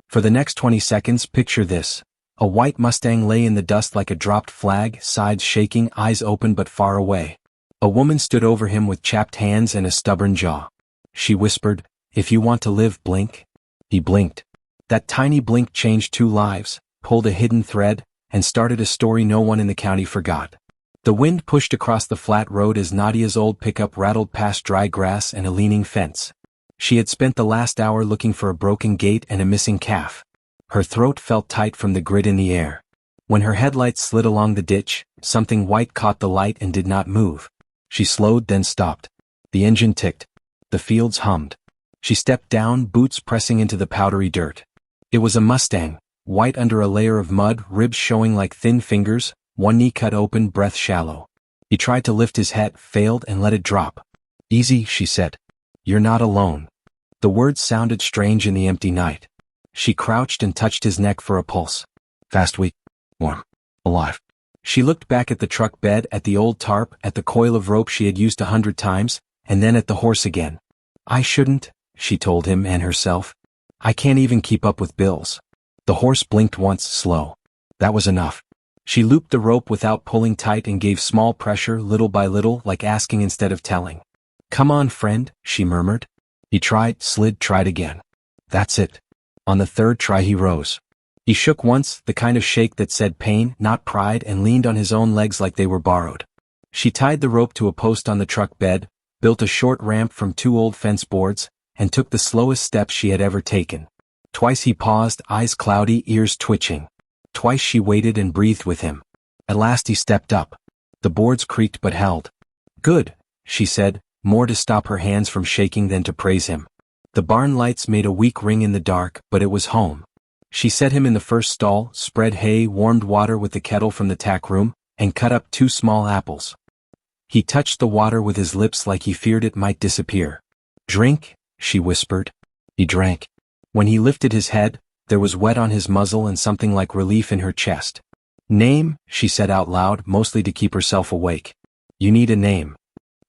For the next 20 seconds, picture this. A white Mustang lay in the dust like a dropped flag, sides shaking, eyes open but far away. A woman stood over him with chapped hands and a stubborn jaw. She whispered, "If you want to live, blink." He blinked. That tiny blink changed 2 lives, pulled a hidden thread, and started a story no one in the county forgot. The wind pushed across the flat road as Nadia's old pickup rattled past dry grass and a leaning fence. She had spent the last hour looking for a broken gate and a missing calf. Her throat felt tight from the grit in the air. When her headlights slid along the ditch, something white caught the light and did not move. She slowed, then stopped. The engine ticked. The fields hummed. She stepped down, boots pressing into the powdery dirt. It was a Mustang, white under a layer of mud, ribs showing like thin fingers, one knee cut open, breath shallow. He tried to lift his head, failed, and let it drop. "Easy," she said. "You're not alone." The words sounded strange in the empty night. She crouched and touched his neck for a pulse. "Fast, weak, warm, alive." She looked back at the truck bed, at the old tarp, at the coil of rope she had used 100 times, and then at the horse again. "I shouldn't," she told him and herself. "I can't even keep up with bills." The horse blinked once, slow. That was enough. She looped the rope without pulling tight and gave small pressure, little by little, like asking instead of telling. "Come on, friend," she murmured. He tried, slid, tried again. That's it. On the 3rd try he rose. He shook once, the kind of shake that said pain, not pride, and leaned on his own legs like they were borrowed. She tied the rope to a post on the truck bed, built a short ramp from 2 old fence boards, and took the slowest steps she had ever taken. Twice he paused, eyes cloudy, ears twitching. Twice she waited and breathed with him. At last he stepped up. The boards creaked but held. "Good," she said, more to stop her hands from shaking than to praise him. The barn lights made a weak ring in the dark, but it was home. She set him in the first stall, spread hay, warmed water with the kettle from the tack room, and cut up 2 small apples. He touched the water with his lips like he feared it might disappear. "Drink," she whispered. He drank. When he lifted his head, there was wet on his muzzle and something like relief in her chest. "Name," she said out loud, mostly to keep herself awake. "You need a name."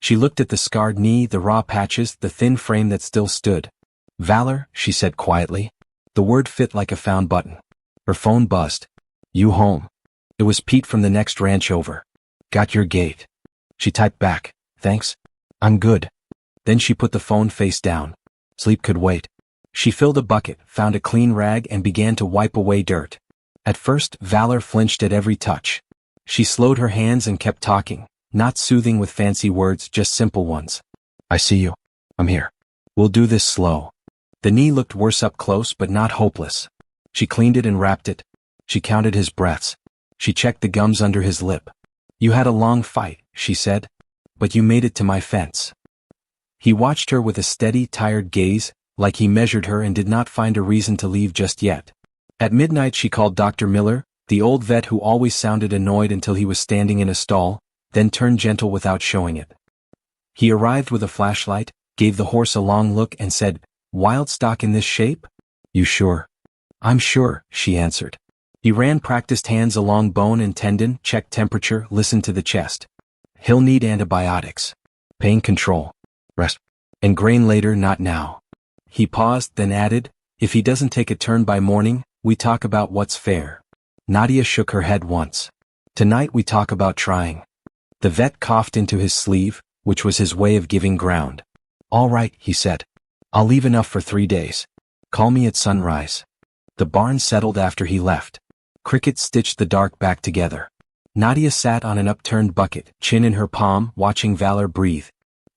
She looked at the scarred knee, the raw patches, the thin frame that still stood. "Valor," she said quietly. The word fit like a found button. Her phone buzzed. "You home?" It was Pete from the next ranch over. "Got your gate." She typed back, "Thanks. I'm good." Then she put the phone face down. Sleep could wait. She filled a bucket, found a clean rag, and began to wipe away dirt. At first, Valor flinched at every touch. She slowed her hands and kept talking, not soothing with fancy words, just simple ones. "I see you. I'm here. We'll do this slow." The knee looked worse up close but not hopeless. She cleaned it and wrapped it. She counted his breaths. She checked the gums under his lip. "You had a long fight," she said, "but you made it to my fence." He watched her with a steady, tired gaze, like he measured her and did not find a reason to leave just yet. At midnight she called Dr. Miller, the old vet who always sounded annoyed until he was standing in a stall, then turned gentle without showing it. He arrived with a flashlight, gave the horse a long look and said, "Wild stock in this shape? You sure?" "I'm sure," she answered. He ran practiced hands along bone and tendon, checked temperature, listened to the chest. "He'll need antibiotics. Pain control. Rest. And grain later, not now." He paused, then added, "If he doesn't take a turn by morning, we talk about what's fair." Nadia shook her head once. "Tonight we talk about trying." The vet coughed into his sleeve, which was his way of giving ground. "All right," he said. "I'll leave enough for 3 days. Call me at sunrise." The barn settled after he left. Crickets stitched the dark back together. Nadia sat on an upturned bucket, chin in her palm, watching Valor breathe.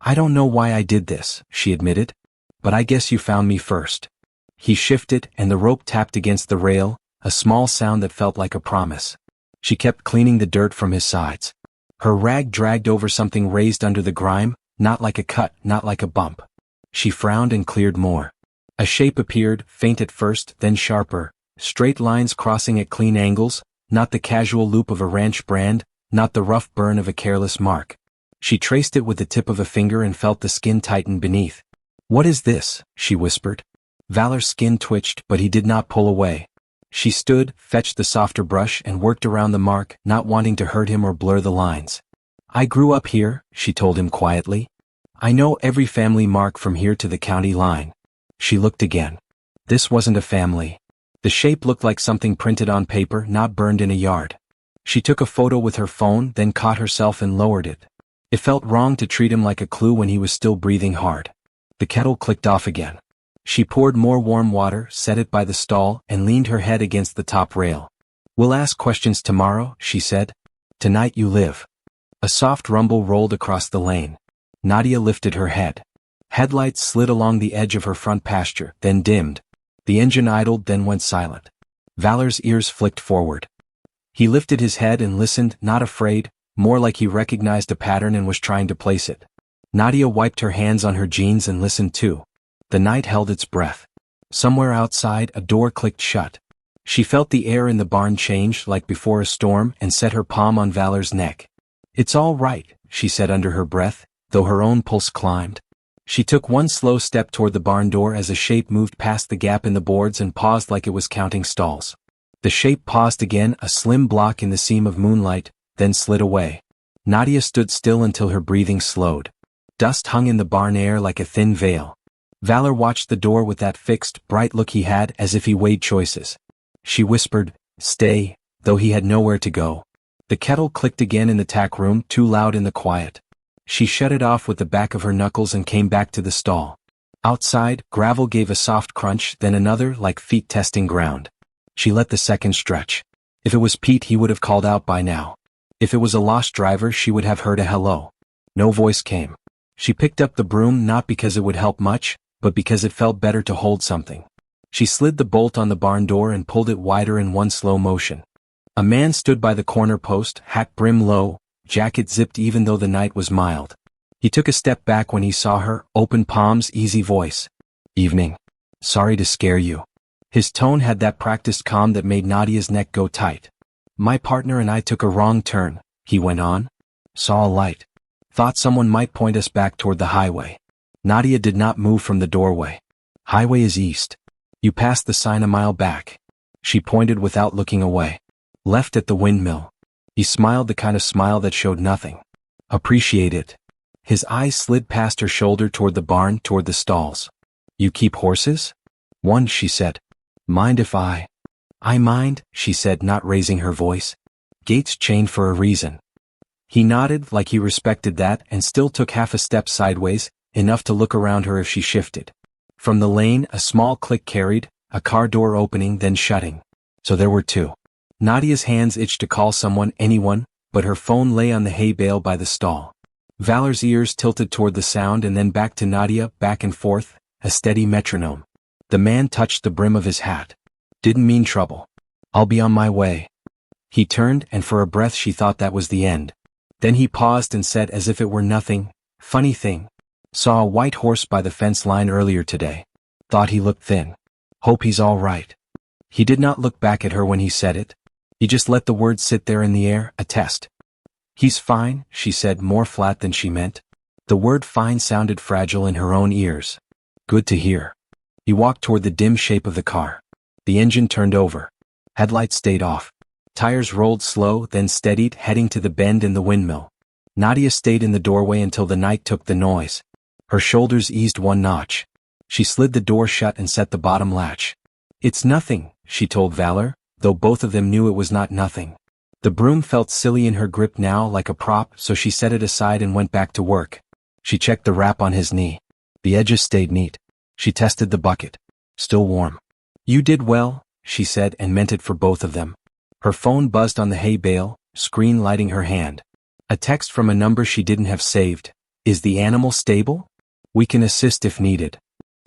"I don't know why I did this," she admitted. "But I guess you found me first." He shifted, and the rope tapped against the rail, a small sound that felt like a promise. She kept cleaning the dirt from his sides. Her rag dragged over something raised under the grime, not like a cut, not like a bump. She frowned and cleared more. A shape appeared, faint at first, then sharper, straight lines crossing at clean angles, not the casual loop of a ranch brand, not the rough burn of a careless mark. She traced it with the tip of a finger and felt the skin tighten beneath. "What is this?" she whispered. Valor's skin twitched, but he did not pull away. She stood, fetched the softer brush, and worked around the mark, not wanting to hurt him or blur the lines. "I grew up here," she told him quietly. "I know every family mark from here to the county line." She looked again. This wasn't a family. The shape looked like something printed on paper, not burned in a yard. She took a photo with her phone, then caught herself and lowered it. It felt wrong to treat him like a clue when he was still breathing hard. The kettle clicked off again. She poured more warm water, set it by the stall, and leaned her head against the top rail. "We'll ask questions tomorrow," she said. "Tonight you live." A soft rumble rolled across the lane. Nadia lifted her head. Headlights slid along the edge of her front pasture, then dimmed. The engine idled, then went silent. Valor's ears flicked forward. He lifted his head and listened, not afraid, more like he recognized a pattern and was trying to place it. Nadia wiped her hands on her jeans and listened too. The night held its breath. Somewhere outside, a door clicked shut. She felt the air in the barn change like before a storm and set her palm on Valor's neck. "It's all right," she said under her breath, though her own pulse climbed. She took one slow step toward the barn door as a shape moved past the gap in the boards and paused like it was counting stalls. The shape paused again, a slim block in the seam of moonlight, then slid away. Nadia stood still until her breathing slowed. Dust hung in the barn air like a thin veil. Valor watched the door with that fixed, bright look he had, as if he weighed choices. She whispered, "Stay," though he had nowhere to go. The kettle clicked again in the tack room, too loud in the quiet. She shut it off with the back of her knuckles and came back to the stall. Outside, gravel gave a soft crunch, then another, like feet testing ground. She let the second stretch. If it was Pete, he would have called out by now. If it was a lost driver, she would have heard a hello. No voice came. She picked up the broom not because it would help much, but because it felt better to hold something. She slid the bolt on the barn door and pulled it wider in one slow motion. A man stood by the corner post, hat brim low, jacket zipped even though the night was mild. He took a step back when he saw her, open palms, easy voice. "Evening. Sorry to scare you." His tone had that practiced calm that made Nadia's neck go tight. "My partner and I took a wrong turn," he went on. "Saw a light. Thought someone might point us back toward the highway." Nadia did not move from the doorway. "Highway is east. You passed the sign a mile back." She pointed without looking away. "Left at the windmill." He smiled, the kind of smile that showed nothing. "Appreciate it." His eyes slid past her shoulder toward the barn, toward the stalls. "You keep horses?" "One," she said. "Mind if I mind," she said, not raising her voice. "Gates chained for a reason." He nodded like he respected that and still took half a step sideways, enough to look around her if she shifted. From the lane, a small click carried, a car door opening then shutting. So there were two. Nadia's hands itched to call someone, anyone, but her phone lay on the hay bale by the stall. Valor's ears tilted toward the sound and then back to Nadia, back and forth, a steady metronome. The man touched the brim of his hat. "Didn't mean trouble. I'll be on my way." He turned, and for a breath she thought that was the end. Then he paused and said as if it were nothing, "Funny thing. Saw a white horse by the fence line earlier today. Thought he looked thin. Hope he's all right." He did not look back at her when he said it. He just let the words sit there in the air, a test. "He's fine," she said, more flat than she meant. The word fine sounded fragile in her own ears. "Good to hear." He walked toward the dim shape of the car. The engine turned over. Headlights stayed off. Tires rolled slow, then steadied, heading to the bend in the windmill. Nadia stayed in the doorway until the night took the noise. Her shoulders eased one notch. She slid the door shut and set the bottom latch. "It's nothing," she told Valor, though both of them knew it was not nothing. The broom felt silly in her grip now, like a prop, so she set it aside and went back to work. She checked the wrap on his knee. The edges stayed neat. She tested the bucket. Still warm. "You did well," she said, and meant it for both of them. Her phone buzzed on the hay bale, screen lighting her hand. A text from a number she didn't have saved. "Is the animal stable? We can assist if needed."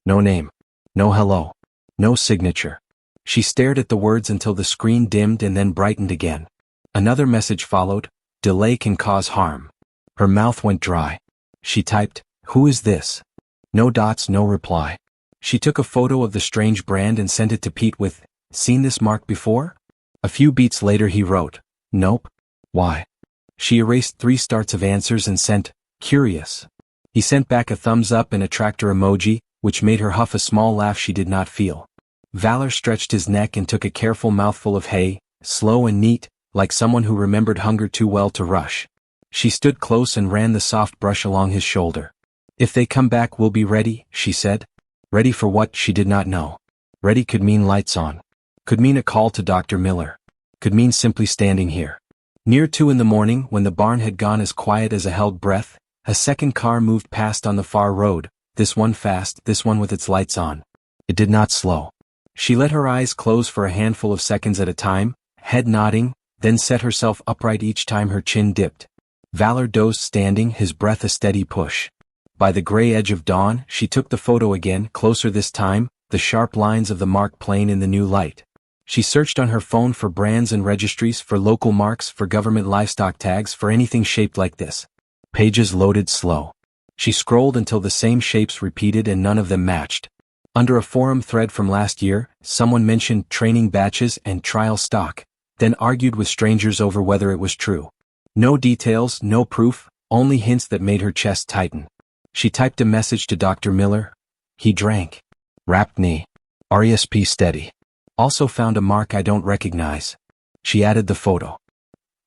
No name. No hello. No signature. She stared at the words until the screen dimmed and then brightened again. Another message followed. "Delay can cause harm." Her mouth went dry. She typed, "Who is this?" No dots, no reply. She took a photo of the strange brand and sent it to Pete with, "Seen this mark before?" A few beats later he wrote, "Nope. Why?" She erased 3 starts of answers and sent, "Curious." He sent back a thumbs up and a tractor emoji, which made her huff a small laugh she did not feel. Valor stretched his neck and took a careful mouthful of hay, slow and neat, like someone who remembered hunger too well to rush. She stood close and ran the soft brush along his shoulder. "If they come back, we'll be ready," she said. Ready for what, she did not know. Ready could mean lights on. Could mean a call to Dr. Miller. Could mean simply standing here. Near 2 in the morning, when the barn had gone as quiet as a held breath, a second car moved past on the far road, this one fast, this one with its lights on. It did not slow. She let her eyes close for a handful of seconds at a time, head nodding, then set herself upright each time her chin dipped. Valor dozed standing, his breath a steady push. By the gray edge of dawn, she took the photo again, closer this time, the sharp lines of the mark plain in the new light. She searched on her phone for brands and registries, for local marks, for government livestock tags, for anything shaped like this. Pages loaded slow. She scrolled until the same shapes repeated and none of them matched. Under a forum thread from last year, someone mentioned training batches and trial stock, then argued with strangers over whether it was true. No details, no proof, only hints that made her chest tighten. She typed a message to Dr. Miller. He drank. Wrapped knee. RESP steady. Also found a mark I don't recognize. She added the photo.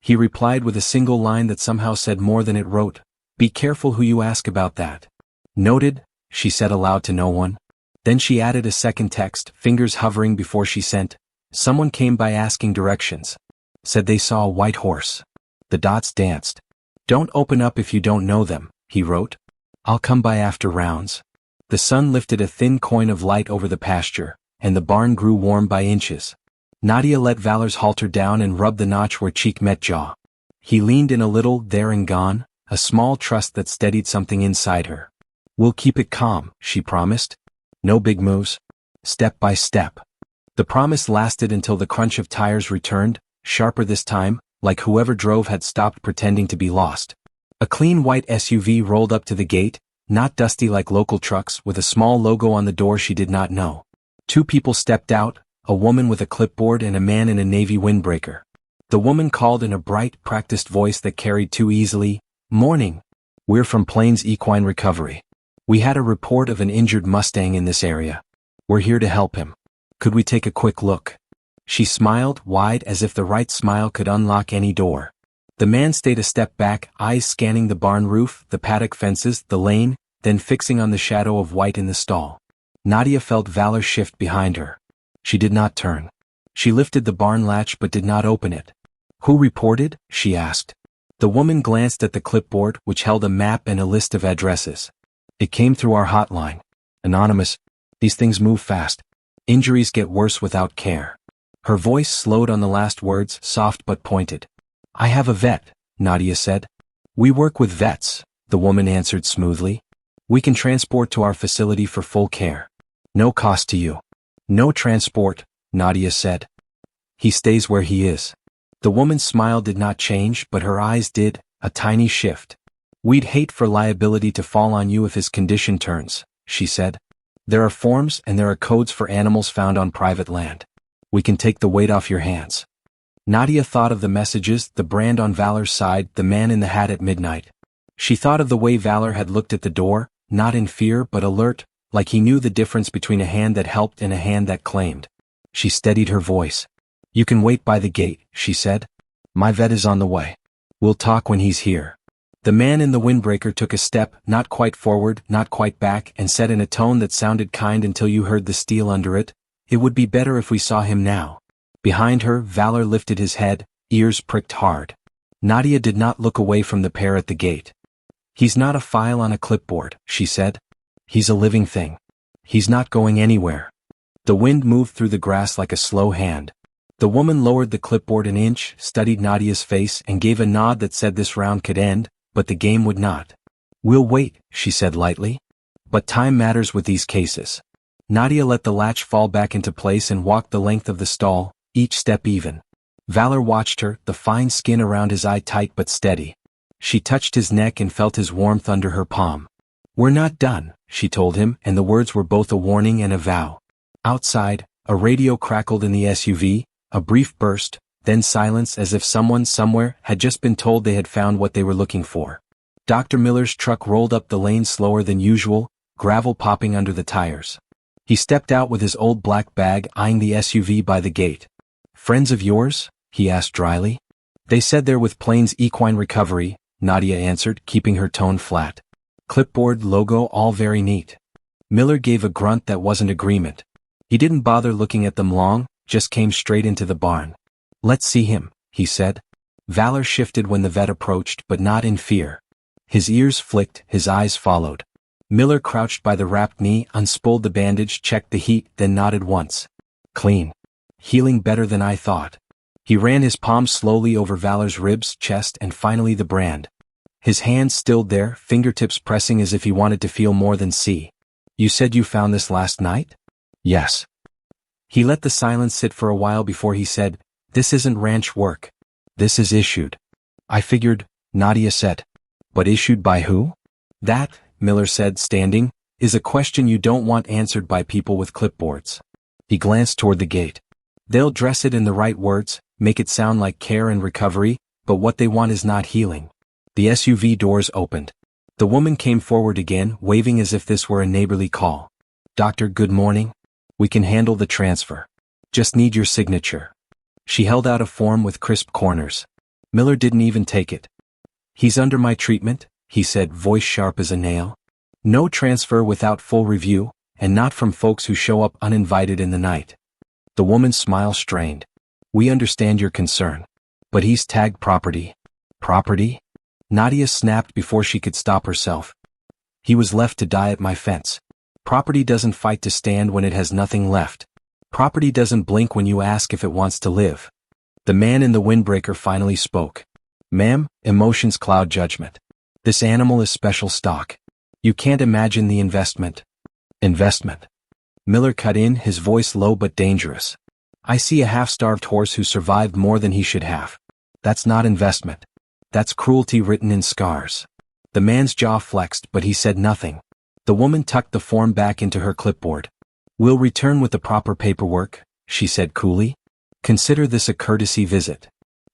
He replied with a single line that somehow said more than it wrote. Be careful who you ask about that. Noted, she said aloud to no one. Then she added a second text, fingers hovering before she sent. Someone came by asking directions. Said they saw a white horse. The dots danced. Don't open up if you don't know them, he wrote. I'll come by after rounds. The sun lifted a thin coin of light over the pasture, and the barn grew warm by inches. Nadia let Valor's halter down and rubbed the notch where cheek met jaw. He leaned in a little, there and gone, a small trust that steadied something inside her. We'll keep it calm, she promised. No big moves. Step by step. The promise lasted until the crunch of tires returned, sharper this time, like whoever drove had stopped pretending to be lost. A clean white SUV rolled up to the gate, not dusty like local trucks, with a small logo on the door she did not know. 2 people stepped out, a woman with a clipboard and a man in a navy windbreaker. The woman called in a bright, practiced voice that carried too easily, "Morning. We're from Plains Equine Recovery. We had a report of an injured Mustang in this area. We're here to help him. Could we take a quick look?" She smiled, wide, as if the right smile could unlock any door. The man stayed a step back, eyes scanning the barn roof, the paddock fences, the lane, then fixing on the shadow of white in the stall. Nadia felt Valor shift behind her. She did not turn. She lifted the barn latch but did not open it. Who reported? She asked. The woman glanced at the clipboard, which held a map and a list of addresses. It came through our hotline. Anonymous. These things move fast. Injuries get worse without care. Her voice slowed on the last words, soft but pointed. I have a vet, Nadia said. We work with vets, the woman answered smoothly. We can transport to our facility for full care. No cost to you. No transport, Nadia said. He stays where he is. The woman's smile did not change, but her eyes did, a tiny shift. We'd hate for liability to fall on you if his condition turns, she said. There are forms and there are codes for animals found on private land. We can take the weight off your hands. Nadia thought of the messages, the brand on Valor's side, the man in the hat at midnight. She thought of the way Valor had looked at the door, not in fear but alert, like he knew the difference between a hand that helped and a hand that claimed. She steadied her voice. You can wait by the gate, she said. My vet is on the way. We'll talk when he's here. The man in the windbreaker took a step, not quite forward, not quite back, and said in a tone that sounded kind until you heard the steel under it, It would be better if we saw him now. Behind her, Valor lifted his head, ears pricked hard. Nadia did not look away from the pair at the gate. He's not a file on a clipboard, she said. He's a living thing. He's not going anywhere. The wind moved through the grass like a slow hand. The woman lowered the clipboard an inch, studied Nadia's face, and gave a nod that said this round could end, but the game would not. We'll wait, she said lightly. But time matters with these cases. Nadia let the latch fall back into place and walked the length of the stall, each step even. Valor watched her, the fine skin around his eye tight but steady. She touched his neck and felt his warmth under her palm. We're not done, she told him, and the words were both a warning and a vow. Outside, a radio crackled in the SUV, a brief burst, then silence as if someone somewhere had just been told they had found what they were looking for. Dr. Miller's truck rolled up the lane slower than usual, gravel popping under the tires. He stepped out with his old black bag, eyeing the SUV by the gate. Friends of yours? He asked dryly. They said they're with Plains Equine Recovery, Nadia answered, keeping her tone flat. Clipboard, logo, all very neat. Miller gave a grunt that wasn't agreement. He didn't bother looking at them long, just came straight into the barn. "Let's see him," he said. Valor shifted when the vet approached, but not in fear. His ears flicked, his eyes followed. Miller crouched by the wrapped knee, unspooled the bandage, checked the heat, then nodded once. "Clean. Healing better than I thought." He ran his palm slowly over Valor's ribs, chest, and finally the brand. His hands stilled there, fingertips pressing as if he wanted to feel more than see. "You said you found this last night?" "Yes." He let the silence sit for a while before he said, "This isn't ranch work. This is issued." "I figured," Nadia said. "But issued by who?" "That," Miller said, standing, "is a question you don't want answered by people with clipboards." He glanced toward the gate. "They'll dress it in the right words, make it sound like care and recovery, but what they want is not healing." The SUV doors opened. The woman came forward again, waving as if this were a neighborly call. "Doctor, good morning. We can handle the transfer. Just need your signature." She held out a form with crisp corners. Miller didn't even take it. "He's under my treatment," he said, voice sharp as a nail. "No transfer without full review, and not from folks who show up uninvited in the night." The woman's smile strained. "We understand your concern. But he's tagged property." "Property?" Nadia snapped before she could stop herself. "He was left to die at my fence. Property doesn't fight to stand when it has nothing left. Property doesn't blink when you ask if it wants to live." The man in the windbreaker finally spoke. "Ma'am, emotions cloud judgment. This animal is special stock. You can't imagine the investment." "Investment?" Miller cut in, his voice low but dangerous. "I see a half-starved horse who survived more than he should have. That's not investment. That's cruelty written in scars." The man's jaw flexed, but he said nothing. The woman tucked the form back into her clipboard. "We'll return with the proper paperwork," she said coolly. "Consider this a courtesy visit."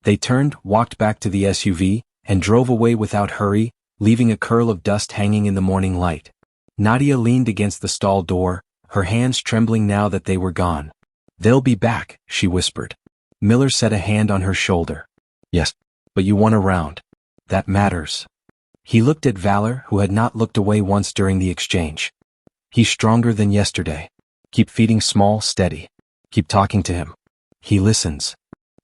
They turned, walked back to the SUV, and drove away without hurry, leaving a curl of dust hanging in the morning light. Nadia leaned against the stall door, her hands trembling now that they were gone. "They'll be back," she whispered. Miller set a hand on her shoulder. "Yes, but you won a round. That matters." He looked at Valor, who had not looked away once during the exchange. "He's stronger than yesterday. Keep feeding small, steady. Keep talking to him. He listens."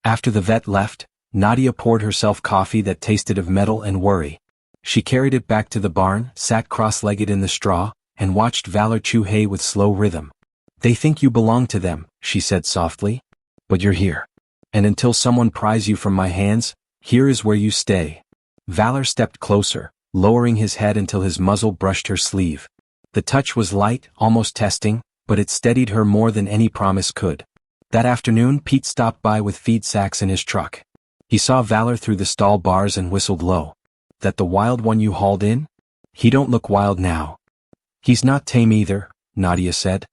After the vet left, Nadia poured herself coffee that tasted of metal and worry. She carried it back to the barn, sat cross-legged in the straw, and watched Valor chew hay with slow rhythm. "They think you belong to them," she said softly. "But you're here. And until someone pries you from my hands, here is where you stay." Valor stepped closer, lowering his head until his muzzle brushed her sleeve. The touch was light, almost testing, but it steadied her more than any promise could. That afternoon, Pete stopped by with feed sacks in his truck. He saw Valor through the stall bars and whistled low. "That the wild one you hauled in? He don't look wild now." "He's not tame either," Nadia said.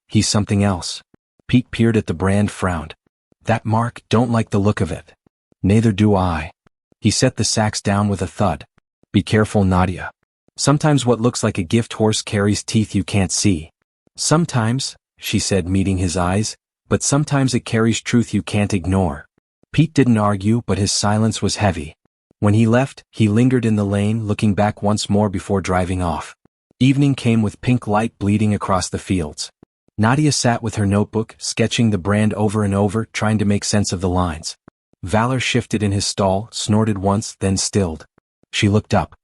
"He's something else." Pete peered at the brand, frowned. "That mark, don't like the look of it." "Neither do I." He set the sacks down with a thud. "Be careful, Nadia. Sometimes what looks like a gift horse carries teeth you can't see." "Sometimes," she said, meeting his eyes, "but sometimes it carries truth you can't ignore." Pete didn't argue, but his silence was heavy. When he left, he lingered in the lane, looking back once more before driving off. Evening came with pink light bleeding across the fields. Nadia sat with her notebook, sketching the brand over and over, trying to make sense of the lines. Valor shifted in his stall, snorted once, then stilled. She looked up.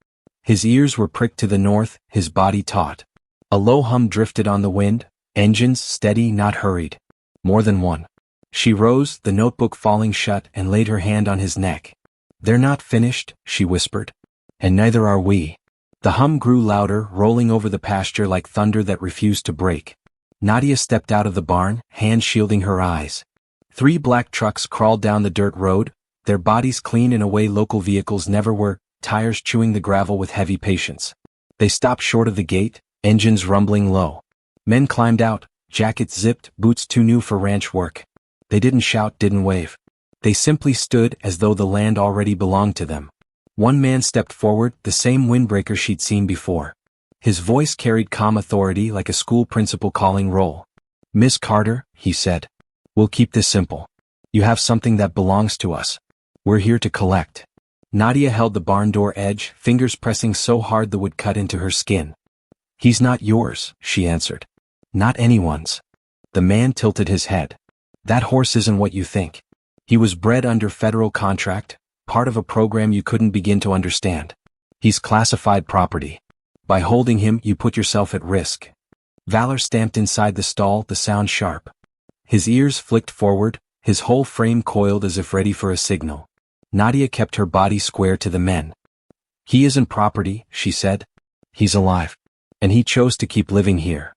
His ears were pricked to the north, his body taut. A low hum drifted on the wind, engines steady, not hurried. More than one. She rose, the notebook falling shut, and laid her hand on his neck. "They're not finished," she whispered. "And neither are we." The hum grew louder, rolling over the pasture like thunder that refused to break. Nadia stepped out of the barn, hand shielding her eyes. 3 black trucks crawled down the dirt road, their bodies clean in a way local vehicles never were, tires chewing the gravel with heavy patience. They stopped short of the gate, engines rumbling low. Men climbed out, jackets zipped, boots too new for ranch work. They didn't shout, didn't wave. They simply stood as though the land already belonged to them. One man stepped forward, the same windbreaker she'd seen before. His voice carried calm authority like a school principal calling roll. "Miss Carter," he said. "We'll keep this simple. You have something that belongs to us. We're here to collect." Nadia held the barn door edge, fingers pressing so hard the wood cut into her skin. "He's not yours," she answered. "Not anyone's." The man tilted his head. That horse isn't what you think. He was bred under federal contract, part of a program you couldn't begin to understand. He's classified property. By holding him, you put yourself at risk. Valor stamped inside the stall, the sound sharp. His ears flicked forward, his whole frame coiled as if ready for a signal. Nadia kept her body square to the men. He isn't property, she said. He's alive. And he chose to keep living here.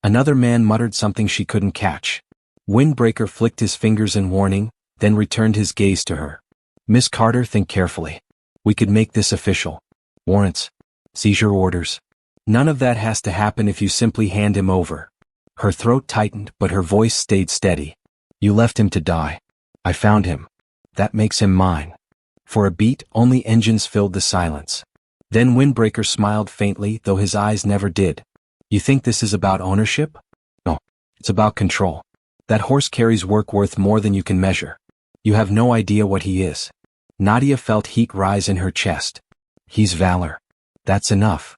Another man muttered something she couldn't catch. Windbreaker flicked his fingers in warning, then returned his gaze to her. Miss Carter, think carefully. We could make this official. Warrants. Seizure orders. None of that has to happen if you simply hand him over. Her throat tightened, but her voice stayed steady. You left him to die. I found him. That makes him mine. For a beat, only engines filled the silence. Then Windbreaker smiled faintly, though his eyes never did. You think this is about ownership? No. It's about control. That horse carries work worth more than you can measure. You have no idea what he is. Nadia felt heat rise in her chest. He's Valor. That's enough.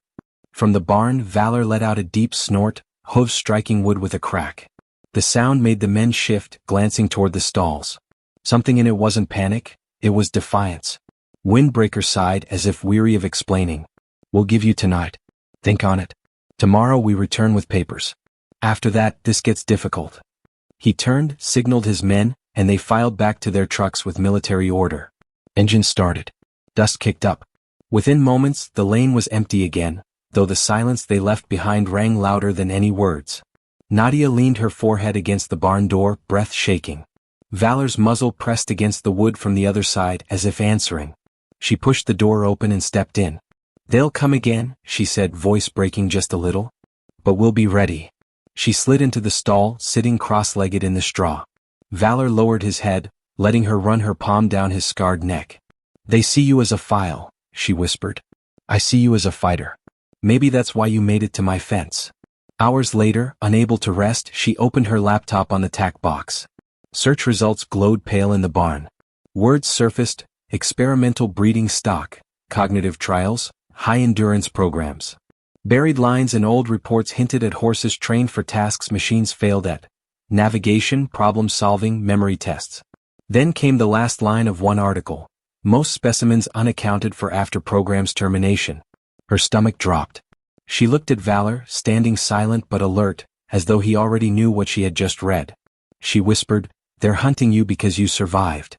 From the barn, Valor let out a deep snort, hooves striking wood with a crack. The sound made the men shift, glancing toward the stalls. Something in it wasn't panic, it was defiance. Windbreaker sighed as if weary of explaining. We'll give you tonight. Think on it. Tomorrow we return with papers. After that, this gets difficult. He turned, signaled his men, and they filed back to their trucks with military order. Engine started. Dust kicked up. Within moments, the lane was empty again, though the silence they left behind rang louder than any words. Nadia leaned her forehead against the barn door, breath shaking. Valor's muzzle pressed against the wood from the other side as if answering. She pushed the door open and stepped in. They'll come again, she said, voice breaking just a little. But we'll be ready. She slid into the stall, sitting cross-legged in the straw. Valor lowered his head, letting her run her palm down his scarred neck. They see you as a file, she whispered. I see you as a fighter. Maybe that's why you made it to my fence. Hours later, unable to rest, she opened her laptop on the tack box. Search results glowed pale in the barn. Words surfaced: experimental breeding stock, cognitive trials, high-endurance programs. Buried lines and old reports hinted at horses trained for tasks machines failed at: navigation, problem-solving, memory tests. Then came the last line of one article: most specimens unaccounted for after program's termination. Her stomach dropped. She looked at Valor, standing silent but alert, as though he already knew what she had just read. She whispered, "They're hunting you because you survived."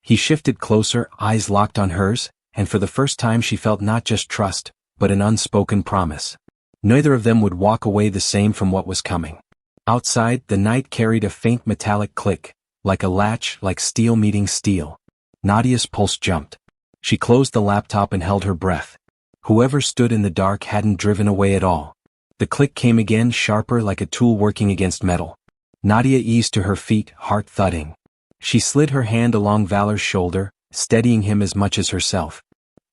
He shifted closer, eyes locked on hers, and for the first time she felt not just trust, but an unspoken promise. Neither of them would walk away the same from what was coming. Outside, the night carried a faint metallic click, like a latch, like steel meeting steel. Nadia's pulse jumped. She closed the laptop and held her breath. Whoever stood in the dark hadn't driven away at all. The click came again, sharper, like a tool working against metal. Nadia eased to her feet, heart thudding. She slid her hand along Valor's shoulder, steadying him as much as herself.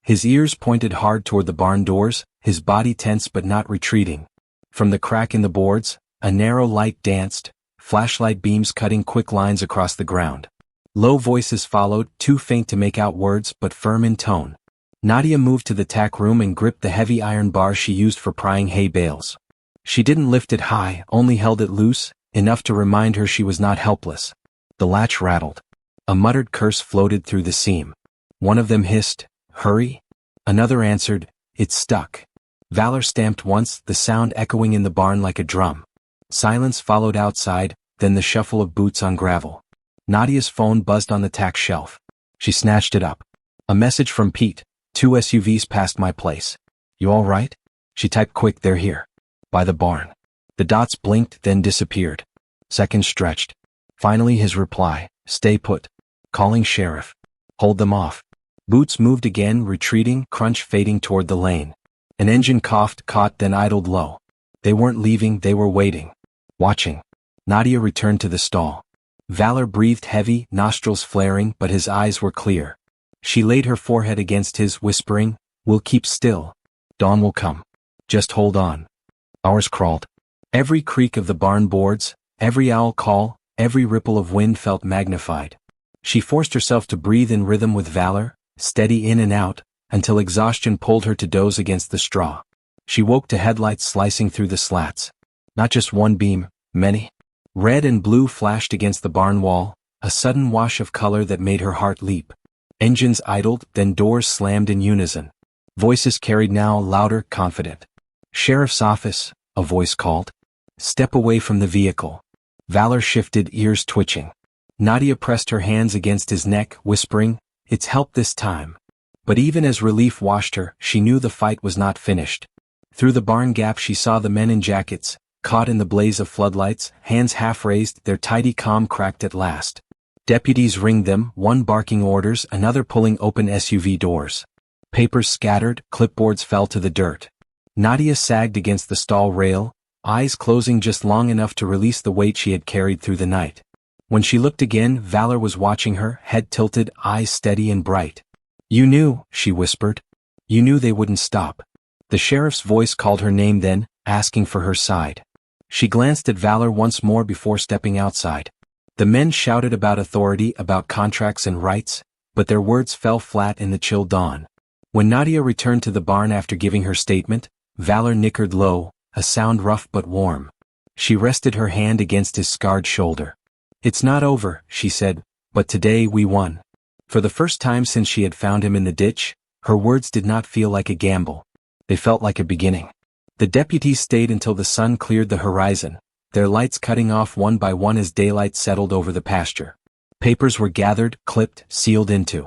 His ears pointed hard toward the barn doors, his body tense but not retreating. From the crack in the boards, a narrow light danced, flashlight beams cutting quick lines across the ground. Low voices followed, too faint to make out words but firm in tone. Nadia moved to the tack room and gripped the heavy iron bar she used for prying hay bales. She didn't lift it high, only held it loose, enough to remind her she was not helpless. The latch rattled. A muttered curse floated through the seam. One of them hissed, "Hurry?" Another answered, "It's stuck." Valor stamped once, the sound echoing in the barn like a drum. Silence followed outside, then the shuffle of boots on gravel. Nadia's phone buzzed on the tack shelf. She snatched it up. A message from Pete: 2 SUVs passed my place. You all right? She typed quick, "They're here. By the barn." The dots blinked, then disappeared. Seconds stretched. Finally his reply: "Stay put. Calling sheriff. Hold them off." Boots moved again, retreating, crunch fading toward the lane. An engine coughed, caught, then idled low. They weren't leaving, they were waiting. Watching. Nadia returned to the stall. Valor breathed heavy, nostrils flaring, but his eyes were clear. She laid her forehead against his, whispering, "We'll keep still. Dawn will come. Just hold on." Hours crawled. Every creak of the barn boards, every owl call, every ripple of wind felt magnified. She forced herself to breathe in rhythm with Valor, steady in and out, until exhaustion pulled her to doze against the straw. She woke to headlights slicing through the slats. Not just one beam, many. Red and blue flashed against the barn wall, a sudden wash of color that made her heart leap. Engines idled, then doors slammed in unison. Voices carried now, louder, confident. "Sheriff's office," a voice called. "Step away from the vehicle." Valor shifted, ears twitching. Nadia pressed her hands against his neck, whispering, "It's help this time." But even as relief washed her, she knew the fight was not finished. Through the barn gap she saw the men in jackets, caught in the blaze of floodlights, hands half raised, their tidy calm cracked at last. Deputies ringed them, one barking orders, another pulling open SUV doors. Papers scattered, clipboards fell to the dirt. Nadia sagged against the stall rail, eyes closing just long enough to release the weight she had carried through the night. When she looked again, Valor was watching her, head tilted, eyes steady and bright. "You knew," she whispered. "You knew they wouldn't stop." The sheriff's voice called her name then, asking for her side. She glanced at Valor once more before stepping outside. The men shouted about authority, about contracts and rights, but their words fell flat in the chill dawn. When Nadia returned to the barn after giving her statement, Valor nickered low, a sound rough but warm. She rested her hand against his scarred shoulder. "It's not over," she said, "but today we won." For the first time since she had found him in the ditch, her words did not feel like a gamble. They felt like a beginning. The deputies stayed until the sun cleared the horizon, their lights cutting off one by one as daylight settled over the pasture. Papers were gathered, clipped, sealed into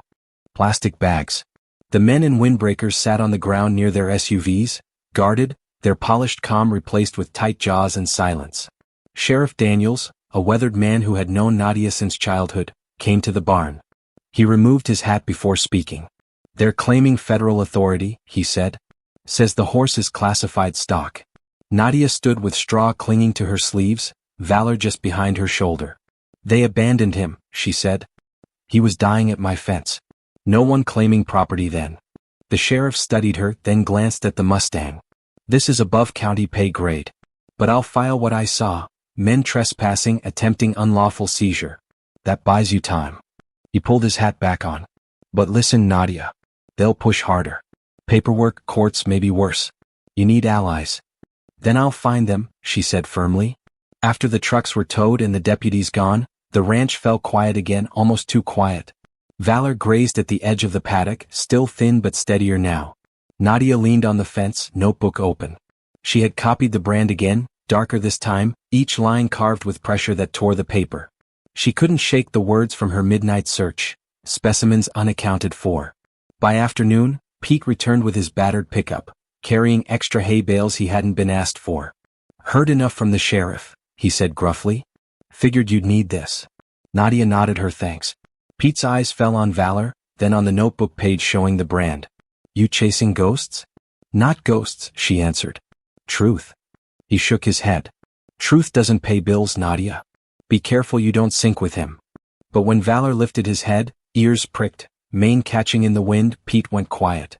plastic bags. The men in windbreakers sat on the ground near their SUVs, guarded, their polished calm replaced with tight jaws and silence. Sheriff Daniels, a weathered man who had known Nadia since childhood, came to the barn. He removed his hat before speaking. "They're claiming federal authority," he said. "Says the horse is classified stock." Nadia stood with straw clinging to her sleeves, Valor just behind her shoulder. "They abandoned him," she said. "He was dying at my fence. No one claiming property then." The sheriff studied her, then glanced at the Mustang. "This is above county pay grade. But I'll file what I saw. Men trespassing, attempting unlawful seizure. That buys you time." He pulled his hat back on. "But listen, Nadia. They'll push harder. Paperwork, courts, maybe worse. You need allies." "Then I'll find them," she said firmly. After the trucks were towed and the deputies gone, the ranch fell quiet again, almost too quiet. Valor grazed at the edge of the paddock, still thin but steadier now. Nadia leaned on the fence, notebook open. She had copied the brand again, darker this time, each line carved with pressure that tore the paper. She couldn't shake the words from her midnight search, specimens unaccounted for. By afternoon, Pete returned with his battered pickup, carrying extra hay bales he hadn't been asked for. "Heard enough from the sheriff," he said gruffly. "Figured you'd need this." Nadia nodded her thanks. Pete's eyes fell on Valor, then on the notebook page showing the brand. "You chasing ghosts?" "Not ghosts," she answered. "Truth." He shook his head. "Truth doesn't pay bills, Nadia. Be careful you don't sink with him." But when Valor lifted his head, ears pricked, mane catching in the wind, Pete went quiet.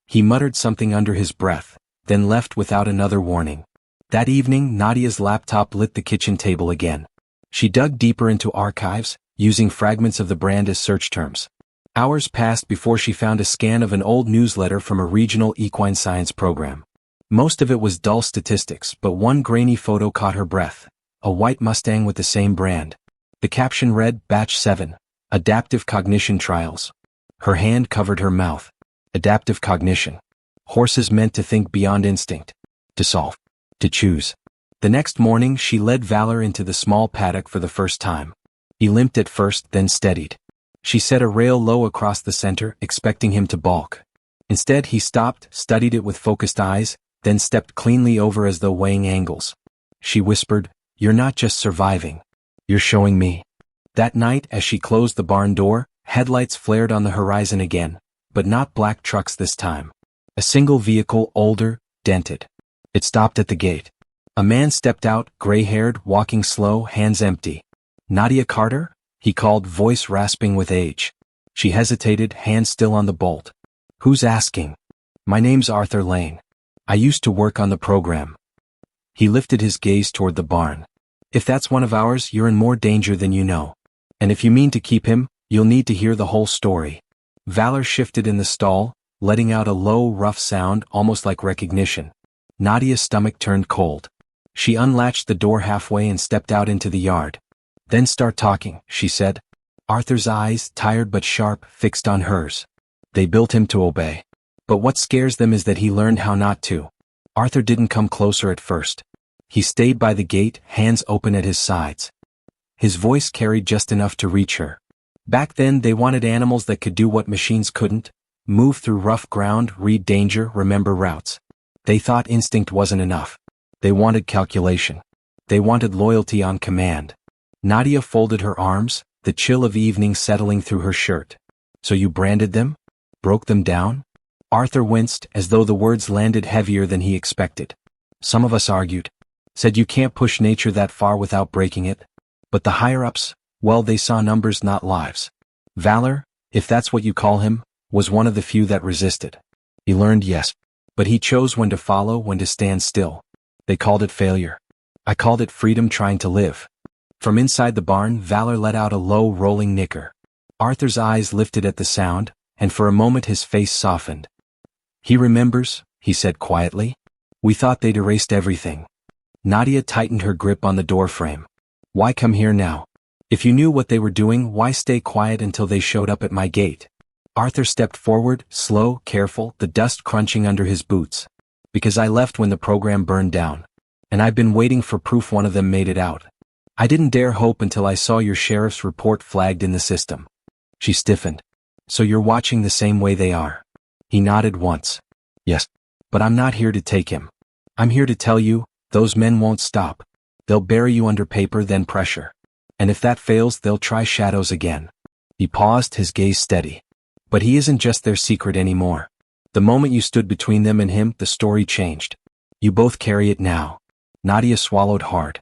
He muttered something under his breath, then left without another warning. That evening, Nadia's laptop lit the kitchen table again. She dug deeper into archives, using fragments of the brand as search terms. Hours passed before she found a scan of an old newsletter from a regional equine science program. Most of it was dull statistics, but one grainy photo caught her breath. A white Mustang with the same brand. The caption read, "Batch 7, Adaptive Cognition Trials." Her hand covered her mouth. Adaptive cognition. Horses meant to think beyond instinct. To solve. To choose. The next morning she led Valor into the small paddock for the first time. He limped at first, then steadied. She set a rail low across the center, expecting him to balk. Instead he stopped, studied it with focused eyes, then stepped cleanly over as though weighing angles. She whispered, "You're not just surviving. You're showing me." That night, as she closed the barn door, headlights flared on the horizon again, but not black trucks this time. A single vehicle, older, dented. It stopped at the gate. A man stepped out, gray-haired, walking slow, hands empty. "Nadia Carter?" he called, voice rasping with age. She hesitated, hand still on the bolt. "Who's asking?" "My name's Arthur Lane. I used to work on the program." He lifted his gaze toward the barn. "If that's one of ours, you're in more danger than you know. And if you mean to keep him, you'll need to hear the whole story." Valor shifted in the stall, letting out a low, rough sound, almost like recognition. Nadia's stomach turned cold. She unlatched the door halfway and stepped out into the yard. Then start talking, she said. Arthur's eyes, tired but sharp, fixed on hers. They built him to obey. But what scares them is that he learned how not to. Arthur didn't come closer at first. He stayed by the gate, hands open at his sides. His voice carried just enough to reach her. Back then they wanted animals that could do what machines couldn't: move through rough ground, read danger, remember routes. They thought instinct wasn't enough. They wanted calculation. They wanted loyalty on command. Nadia folded her arms, the chill of evening settling through her shirt. So you branded them? Broke them down? Arthur winced, as though the words landed heavier than he expected. Some of us argued. Said you can't push nature that far without breaking it. But the higher-ups, well, they saw numbers, not lives. Valor, if that's what you call him, was one of the few that resisted. He learned, yes. But he chose when to follow, when to stand still. They called it failure. I called it freedom, trying to live. From inside the barn, Valor let out a low, rolling nicker. Arthur's eyes lifted at the sound, and for a moment his face softened. He remembers, he said quietly. We thought they'd erased everything. Nadia tightened her grip on the doorframe. Why come here now? If you knew what they were doing, why stay quiet until they showed up at my gate? Arthur stepped forward, slow, careful, the dust crunching under his boots. Because I left when the program burned down. And I've been waiting for proof one of them made it out. I didn't dare hope until I saw your sheriff's report flagged in the system. She stiffened. So you're watching the same way they are. He nodded once. Yes. But I'm not here to take him. I'm here to tell you, those men won't stop. They'll bury you under paper, then pressure. And if that fails, they'll try shadows again. He paused, his gaze steady. But he isn't just their secret anymore. The moment you stood between them and him, the story changed. You both carry it now. Nadia swallowed hard.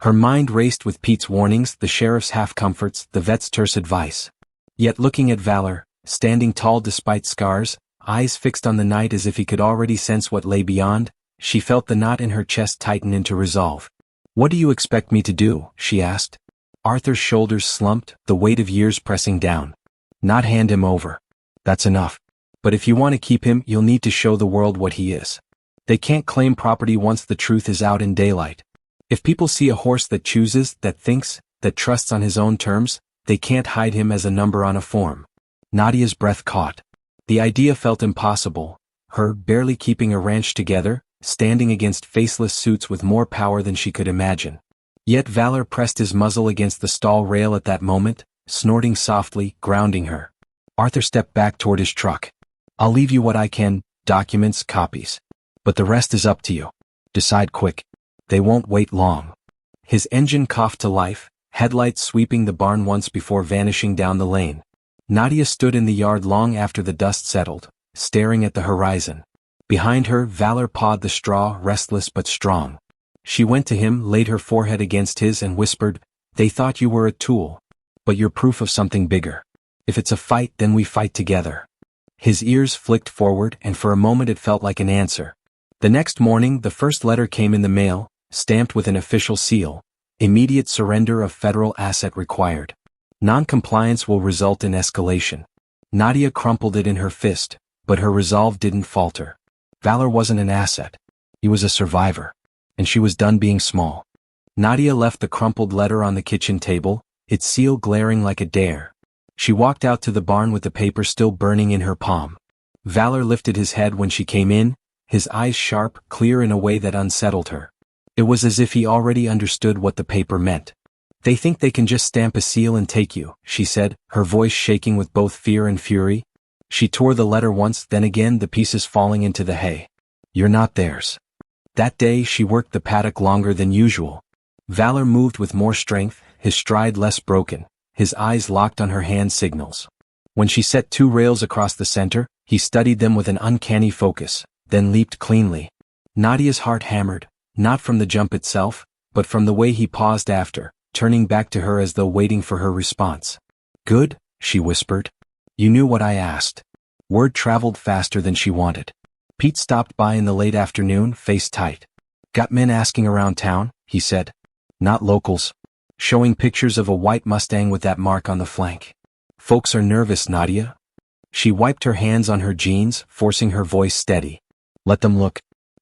Her mind raced with Pete's warnings, the sheriff's half-comforts, the vet's terse advice. Yet looking at Valor, standing tall despite scars, eyes fixed on the night as if he could already sense what lay beyond, she felt the knot in her chest tighten into resolve. What do you expect me to do? She asked. Arthur's shoulders slumped, the weight of years pressing down. Not hand him over. That's enough. But if you want to keep him, you'll need to show the world what he is. They can't claim property once the truth is out in daylight. If people see a horse that chooses, that thinks, that trusts on his own terms, they can't hide him as a number on a form. Nadia's breath caught. The idea felt impossible. Her, barely keeping a ranch together, standing against faceless suits with more power than she could imagine. Yet Valor pressed his muzzle against the stall rail at that moment, snorting softly, grounding her. Arthur stepped back toward his truck. I'll leave you what I can, documents, copies. But the rest is up to you. Decide quick. They won't wait long. His engine coughed to life, headlights sweeping the barn once before vanishing down the lane. Nadia stood in the yard long after the dust settled, staring at the horizon. Behind her, Valor pawed the straw, restless but strong. She went to him, laid her forehead against his and whispered, They thought you were a tool. But you're proof of something bigger. If it's a fight, then we fight together. His ears flicked forward, and for a moment it felt like an answer. The next morning, the first letter came in the mail, stamped with an official seal. Immediate surrender of federal asset required. Non-compliance will result in escalation. Nadia crumpled it in her fist, but her resolve didn't falter. Valor wasn't an asset. He was a survivor. And she was done being small. Nadia left the crumpled letter on the kitchen table, its seal glaring like a dare. She walked out to the barn with the paper still burning in her palm. Valor lifted his head when she came in, his eyes sharp, clear in a way that unsettled her. It was as if he already understood what the paper meant. They think they can just stamp a seal and take you, she said, her voice shaking with both fear and fury. She tore the letter once, then again, the pieces falling into the hay. You're not theirs. That day she worked the paddock longer than usual. Valor moved with more strength, his stride less broken, his eyes locked on her hand signals. When she set 2 rails across the center, he studied them with an uncanny focus, then leaped cleanly. Nadia's heart hammered, not from the jump itself, but from the way he paused after, turning back to her as though waiting for her response. Good, she whispered. You knew what I asked. Word traveled faster than she wanted. Pete stopped by in the late afternoon, face tight. Got men asking around town, he said. Not locals. Showing pictures of a white Mustang with that mark on the flank. Folks are nervous, Nadia. She wiped her hands on her jeans, forcing her voice steady. Let them look.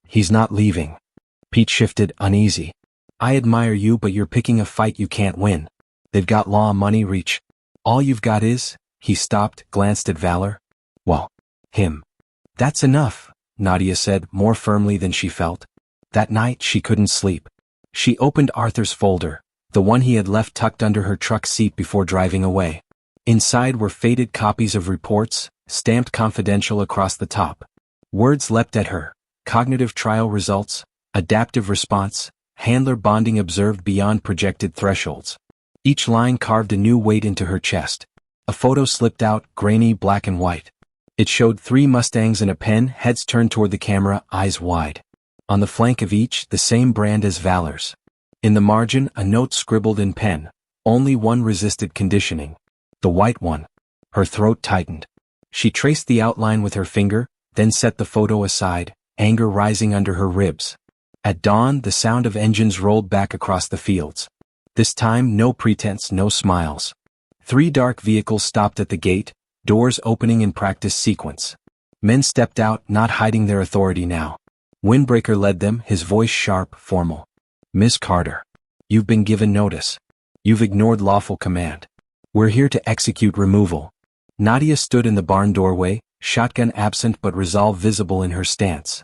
He's not leaving. Pete shifted, uneasy. I admire you, but you're picking a fight you can't win. They've got law, money, reach. All you've got is, he stopped, glanced at Valor. Well, him. That's enough, Nadia said, more firmly than she felt. That night she couldn't sleep. She opened Arthur's folder, the one he had left tucked under her truck seat before driving away. Inside were faded copies of reports, stamped confidential across the top. Words leapt at her. Cognitive trial results, adaptive response, handler bonding observed beyond projected thresholds. Each line carved a new weight into her chest. A photo slipped out, grainy, black and white. It showed 3 Mustangs and a pen, heads turned toward the camera, eyes wide. On the flank of each, the same brand as Valor's. In the margin, a note scribbled in pen. Only one resisted conditioning. The white one. Her throat tightened. She traced the outline with her finger, then set the photo aside, anger rising under her ribs. At dawn, the sound of engines rolled back across the fields. This time, no pretense, no smiles. 3 dark vehicles stopped at the gate, doors opening in practice sequence. Men stepped out, not hiding their authority now. Windbreaker led them, his voice sharp, formal. Miss Carter. You've been given notice. You've ignored lawful command. We're here to execute removal. Nadia stood in the barn doorway, shotgun absent but resolve visible in her stance.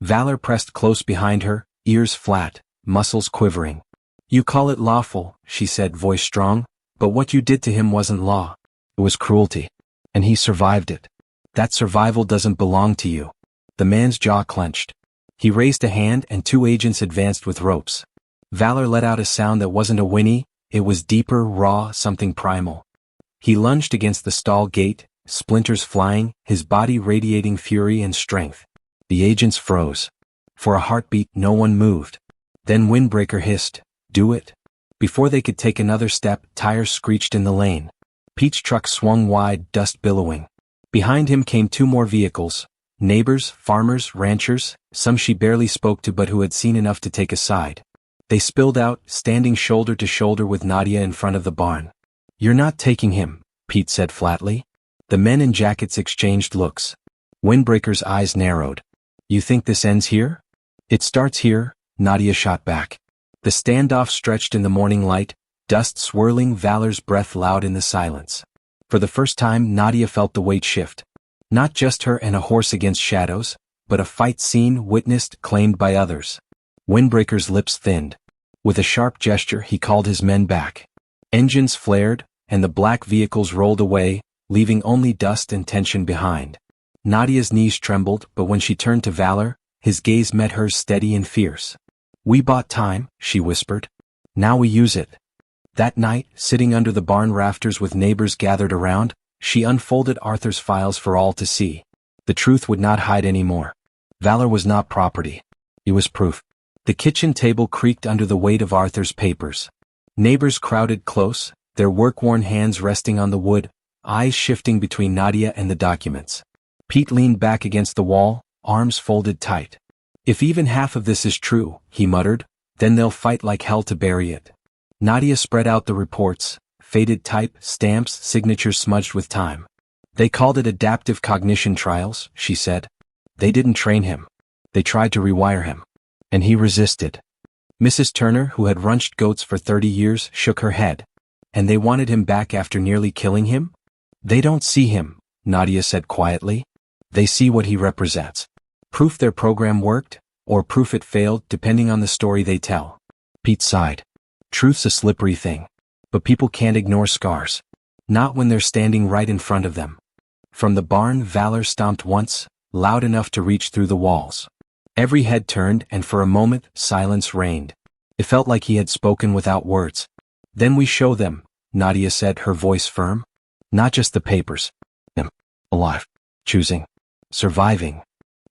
Valor pressed close behind her, ears flat, muscles quivering. You call it lawful, she said, voice strong, but what you did to him wasn't law. It was cruelty. And he survived it. That survival doesn't belong to you. The man's jaw clenched. He raised a hand and 2 agents advanced with ropes. Valor let out a sound that wasn't a whinny, it was deeper, raw, something primal. He lunged against the stall gate, splinters flying, his body radiating fury and strength. The agents froze. For a heartbeat, no one moved. Then Windbreaker hissed, "Do it." Before they could take another step, tires screeched in the lane. Pete's truck swung wide, dust billowing. Behind him came 2 more vehicles. Neighbors, farmers, ranchers, some she barely spoke to but who had seen enough to take a side. They spilled out, standing shoulder to shoulder with Nadia in front of the barn. You're not taking him, Pete said flatly. The men in jackets exchanged looks. Windbreaker's eyes narrowed. You think this ends here? It starts here, Nadia shot back. The standoff stretched in the morning light, dust swirling, Valor's breath loud in the silence. For the first time, Nadia felt the weight shift. Not just her and a horse against shadows, but a fight seen, witnessed, claimed by others. Windbreaker's lips thinned. With a sharp gesture, he called his men back. Engines flared, and the black vehicles rolled away, leaving only dust and tension behind. Nadia's knees trembled, but when she turned to Valor, his gaze met hers steady and fierce. We bought time, she whispered. Now we use it. That night, sitting under the barn rafters with neighbors gathered around, she unfolded Arthur's files for all to see. The truth would not hide anymore. Valor was not property. It was proof. The kitchen table creaked under the weight of Arthur's papers. Neighbors crowded close, their work-worn hands resting on the wood, eyes shifting between Nadia and the documents. Pete leaned back against the wall, arms folded tight. If even half of this is true, he muttered, then they'll fight like hell to bury it. Nadia spread out the reports, faded type, stamps, signatures smudged with time. They called it adaptive cognition trials, she said. They didn't train him. They tried to rewire him. And he resisted. Mrs. Turner, who had runched goats for 30 years, shook her head. And they wanted him back after nearly killing him? They don't see him, Nadia said quietly. They see what he represents. Proof their program worked, or proof it failed, depending on the story they tell. Pete sighed. Truth's a slippery thing. But people can't ignore scars. Not when they're standing right in front of them. From the barn, Valor stomped once, loud enough to reach through the walls. Every head turned, and for a moment, silence reigned. It felt like he had spoken without words. Then we show them, Nadia said, her voice firm. Not just the papers. Them. Alive. Choosing. Surviving.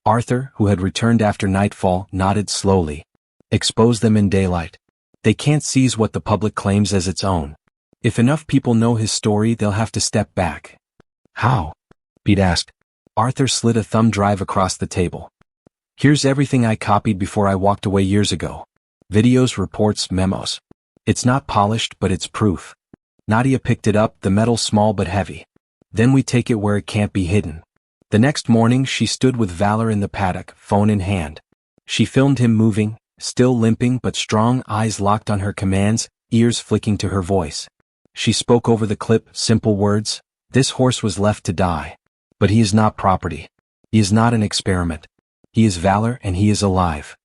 Arthur, who had returned after nightfall, nodded slowly. Expose them in daylight. They can't seize what the public claims as its own. If enough people know his story, they'll have to step back. How? Pete asked. Arthur slid a thumb drive across the table. Here's everything I copied before I walked away years ago. Videos, reports, memos. It's not polished, but it's proof. Nadia picked it up, the metal small but heavy. Then we take it where it can't be hidden. The next morning she stood with Valor in the paddock, phone in hand. She filmed him moving, still limping but strong, eyes locked on her commands, ears flicking to her voice. She spoke over the clip, simple words: "This horse was left to die. But he is not property. He is not an experiment. He is valor and he is alive."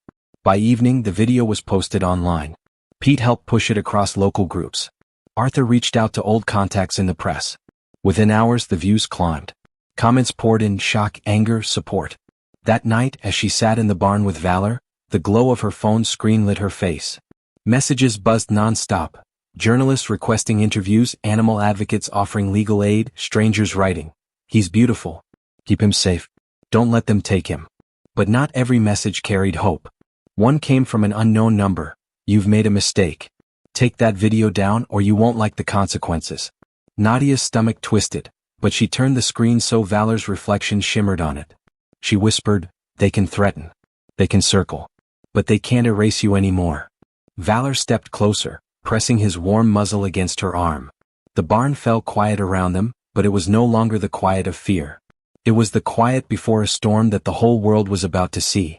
By evening, the video was posted online. Pete helped push it across local groups. Arthur reached out to old contacts in the press. Within hours, the views climbed. Comments poured in: shock, anger, support. That night, as she sat in the barn with Valor, the glow of her phone screen lit her face. Messages buzzed non-stop. Journalists requesting interviews, animal advocates offering legal aid, strangers writing, "He's beautiful. Keep him safe. Don't let them take him." But not every message carried hope. One came from an unknown number: "You've made a mistake. Take that video down or you won't like the consequences." Nadia's stomach twisted, but she turned the screen so Valor's reflection shimmered on it. She whispered, "They can threaten. They can circle. But they can't erase you anymore." Valor stepped closer, pressing his warm muzzle against her arm. The barn fell quiet around them, but it was no longer the quiet of fear. It was the quiet before a storm that the whole world was about to see.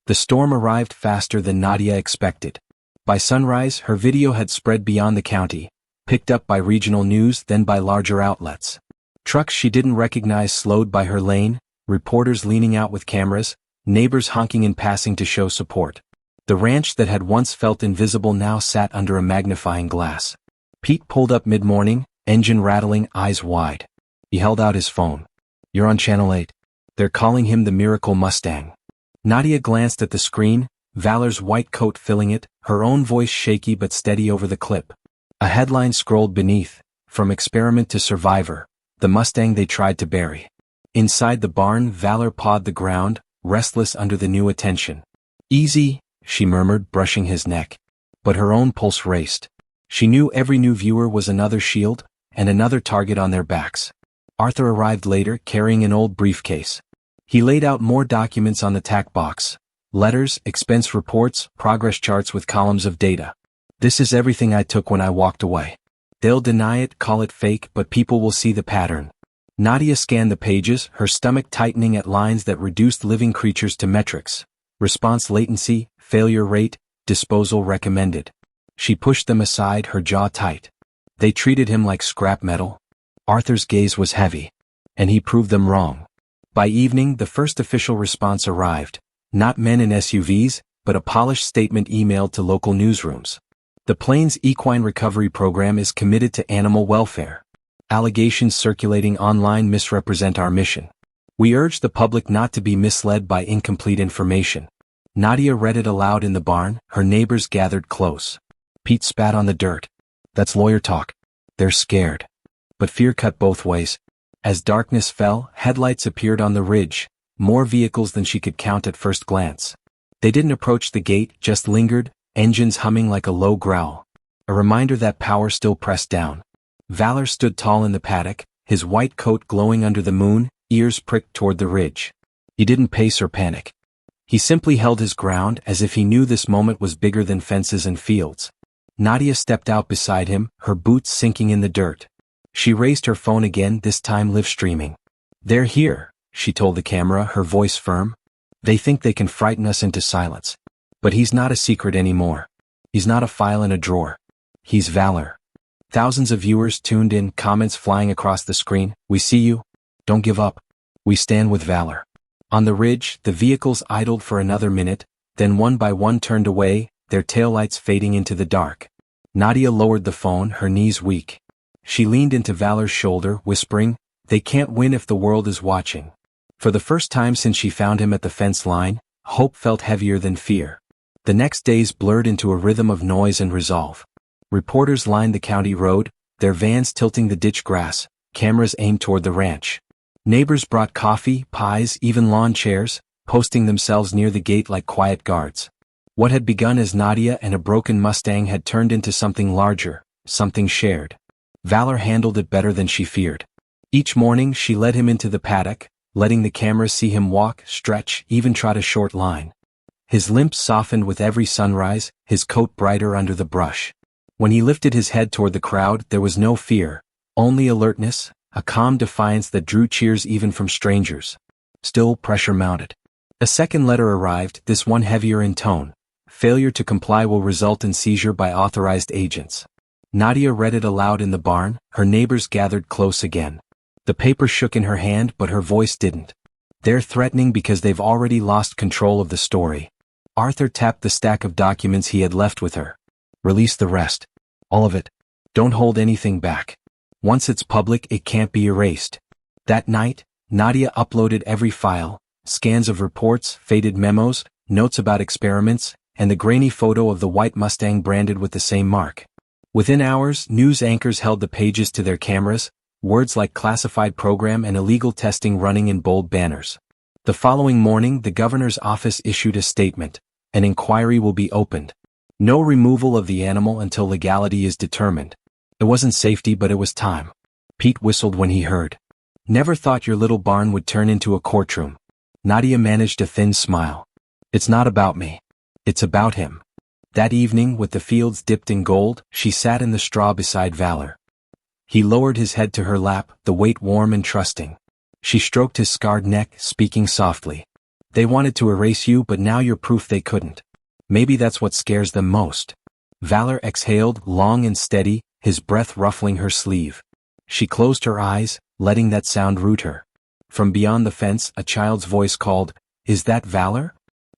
The storm arrived faster than Nadia expected. By sunrise, her video had spread beyond the county, picked up by regional news, then by larger outlets. Trucks she didn't recognize slowed by her lane, reporters leaning out with cameras, neighbors honking in passing to show support. The ranch that had once felt invisible now sat under a magnifying glass. Pete pulled up mid-morning, engine rattling, eyes wide. He held out his phone. "You're on Channel 8. They're calling him the Miracle Mustang." Nadia glanced at the screen, Valor's white coat filling it, her own voice shaky but steady over the clip. A headline scrolled beneath: "From experiment to survivor, the Mustang they tried to bury." Inside the barn, Valor pawed the ground, restless under the new attention. "Easy," she murmured, brushing his neck. But her own pulse raced. She knew every new viewer was another shield, and another target on their backs. Arthur arrived later, carrying an old briefcase. He laid out more documents on the tack box: letters, expense reports, progress charts with columns of data. "This is everything I took when I walked away. They'll deny it, call it fake, but people will see the pattern." Nadia scanned the pages, her stomach tightening at lines that reduced living creatures to metrics: response latency, failure rate, disposal recommended. She pushed them aside, her jaw tight. They treated him like scrap metal. Arthur's gaze was heavy. And he proved them wrong. By evening, the first official response arrived. Not men in SUVs, but a polished statement emailed to local newsrooms. "The Plains Equine Recovery Program is committed to animal welfare. Allegations circulating online misrepresent our mission. We urge the public not to be misled by incomplete information." Nadia read it aloud in the barn, her neighbors gathered close. Pete spat on the dirt. "That's lawyer talk. They're scared." But fear cut both ways. As darkness fell, headlights appeared on the ridge, more vehicles than she could count at first glance. They didn't approach the gate, just lingered, engines humming like a low growl. A reminder that power still pressed down. Valor stood tall in the paddock, his white coat glowing under the moon, ears pricked toward the ridge. He didn't pace or panic. He simply held his ground, as if he knew this moment was bigger than fences and fields. Nadia stepped out beside him, her boots sinking in the dirt. She raised her phone again, this time live streaming. "They're here," she told the camera, her voice firm. "They think they can frighten us into silence. But he's not a secret anymore. He's not a file in a drawer. He's Valor." Thousands of viewers tuned in, comments flying across the screen: "We see you. Don't give up. We stand with Valor." On the ridge, the vehicles idled for another minute, then one by one turned away, their taillights fading into the dark. Nadia lowered the phone, her knees weak. She leaned into Valor's shoulder, whispering, "They can't win if the world is watching." For the first time since she found him at the fence line, hope felt heavier than fear. The next days blurred into a rhythm of noise and resolve. Reporters lined the county road, their vans tilting the ditch grass, cameras aimed toward the ranch. Neighbors brought coffee, pies, even lawn chairs, posting themselves near the gate like quiet guards. What had begun as Nadia and a broken Mustang had turned into something larger, something shared. Valor handled it better than she feared. Each morning she led him into the paddock, letting the cameras see him walk, stretch, even trot a short line. His limp softened with every sunrise, his coat brighter under the brush. When he lifted his head toward the crowd, there was no fear, only alertness, a calm defiance that drew cheers even from strangers. Still, pressure mounted. A second letter arrived, this one heavier in tone. Failure to comply will result in seizure by authorized agents. Nadia read it aloud in the barn, her neighbors gathered close again. The paper shook in her hand but her voice didn't. They're threatening because they've already lost control of the story. Arthur tapped the stack of documents he had left with her. Release the rest. All of it. Don't hold anything back. Once it's public, it can't be erased. That night, Nadia uploaded every file, scans of reports, faded memos, notes about experiments, and the grainy photo of the white Mustang branded with the same mark. Within hours, news anchors held the pages to their cameras, words like classified program and illegal testing running in bold banners. The following morning, the governor's office issued a statement. An inquiry will be opened. No removal of the animal until legality is determined. It wasn't safety, but it was time. Pete whistled when he heard. Never thought your little barn would turn into a courtroom. Nadia managed a thin smile. It's not about me. It's about him. That evening, with the fields dipped in gold, she sat in the straw beside Valor. He lowered his head to her lap, the weight warm and trusting. She stroked his scarred neck, speaking softly. They wanted to erase you, but now you're proof they couldn't. Maybe that's what scares them most. Valor exhaled, long and steady, his breath ruffling her sleeve. She closed her eyes, letting that sound root her. From beyond the fence, a child's voice called, "Is that Valor?"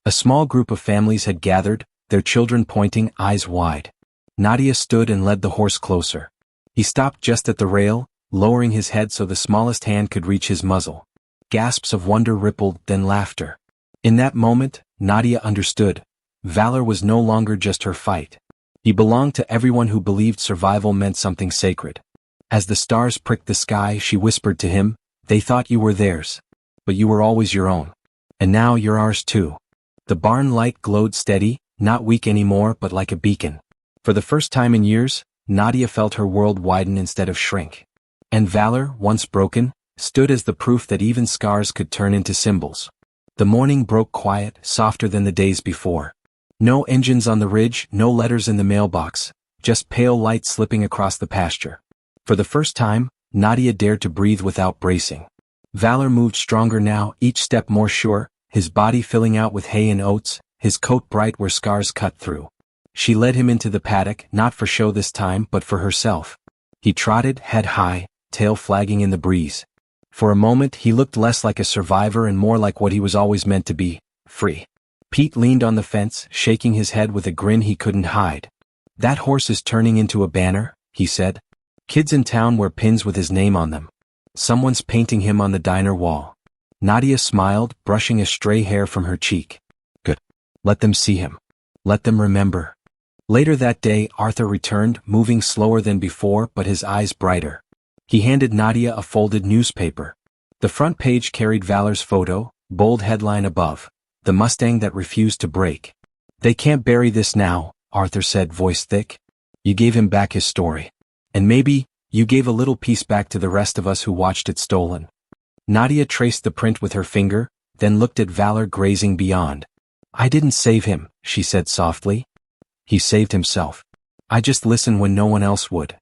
A small group of families had gathered, their children pointing, eyes wide. Nadia stood and led the horse closer. He stopped just at the rail, lowering his head so the smallest hand could reach his muzzle. Gasps of wonder rippled, then laughter. In that moment, Nadia understood. Valor was no longer just her fight. He belonged to everyone who believed survival meant something sacred. As the stars pricked the sky, she whispered to him, "They thought you were theirs. But you were always your own. And now you're ours too." The barn light glowed steady, not weak anymore but like a beacon. For the first time in years, Nadia felt her world widen instead of shrink. And Valor, once broken, stood as the proof that even scars could turn into symbols. The morning broke quiet, softer than the days before. No engines on the ridge, no letters in the mailbox, just pale light slipping across the pasture. For the first time, Nadia dared to breathe without bracing. Valor moved stronger now, each step more sure, his body filling out with hay and oats, his coat bright where scars cut through. She led him into the paddock, not for show this time, but for herself. He trotted, head high, tail flagging in the breeze. For a moment, he looked less like a survivor and more like what he was always meant to be, free. Pete leaned on the fence, shaking his head with a grin he couldn't hide. "That horse is turning into a banner," he said. "Kids in town wear pins with his name on them. Someone's painting him on the diner wall." Nadia smiled, brushing a stray hair from her cheek. "Good. Let them see him. Let them remember." Later that day, Arthur returned, moving slower than before but his eyes brighter. He handed Nadia a folded newspaper. The front page carried Valor's photo, bold headline above. "The Mustang that refused to break." "They can't bury this now," Arthur said, voice thick. "You gave him back his story. And maybe, you gave a little piece back to the rest of us who watched it stolen." Nadia traced the print with her finger, then looked at Valor grazing beyond. "I didn't save him," she said softly. "He saved himself. I just listened when no one else would."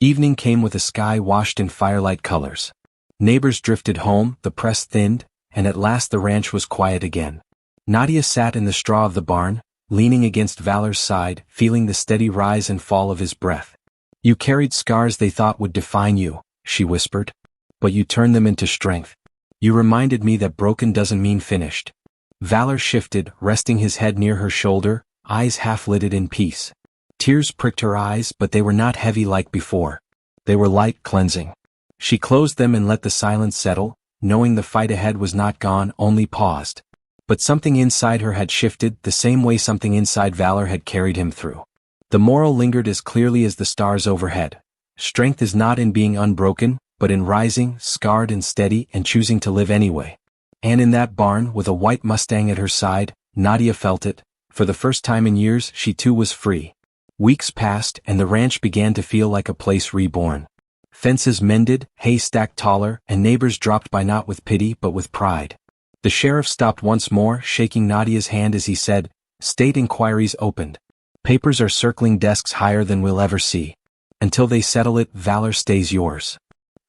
Evening came with a sky washed in firelight colors. Neighbors drifted home, the press thinned, and at last the ranch was quiet again. Nadia sat in the straw of the barn, leaning against Valor's side, feeling the steady rise and fall of his breath. "You carried scars they thought would define you," she whispered. "But you turned them into strength. You reminded me that broken doesn't mean finished." Valor shifted, resting his head near her shoulder, eyes half-lidded in peace. Tears pricked her eyes, but they were not heavy like before. They were light, cleansing. She closed them and let the silence settle, knowing the fight ahead was not gone, only paused. But something inside her had shifted, the same way something inside Valor had carried him through. The moral lingered as clearly as the stars overhead. Strength is not in being unbroken, but in rising, scarred and steady, and choosing to live anyway. And in that barn, with a white Mustang at her side, Nadia felt it. For the first time in years, she too was free. Weeks passed, and the ranch began to feel like a place reborn. Fences mended, hay stacked taller, and neighbors dropped by not with pity but with pride. The sheriff stopped once more, shaking Nadia's hand as he said, "State inquiries opened. Papers are circling desks higher than we'll ever see. Until they settle it, Valor stays yours."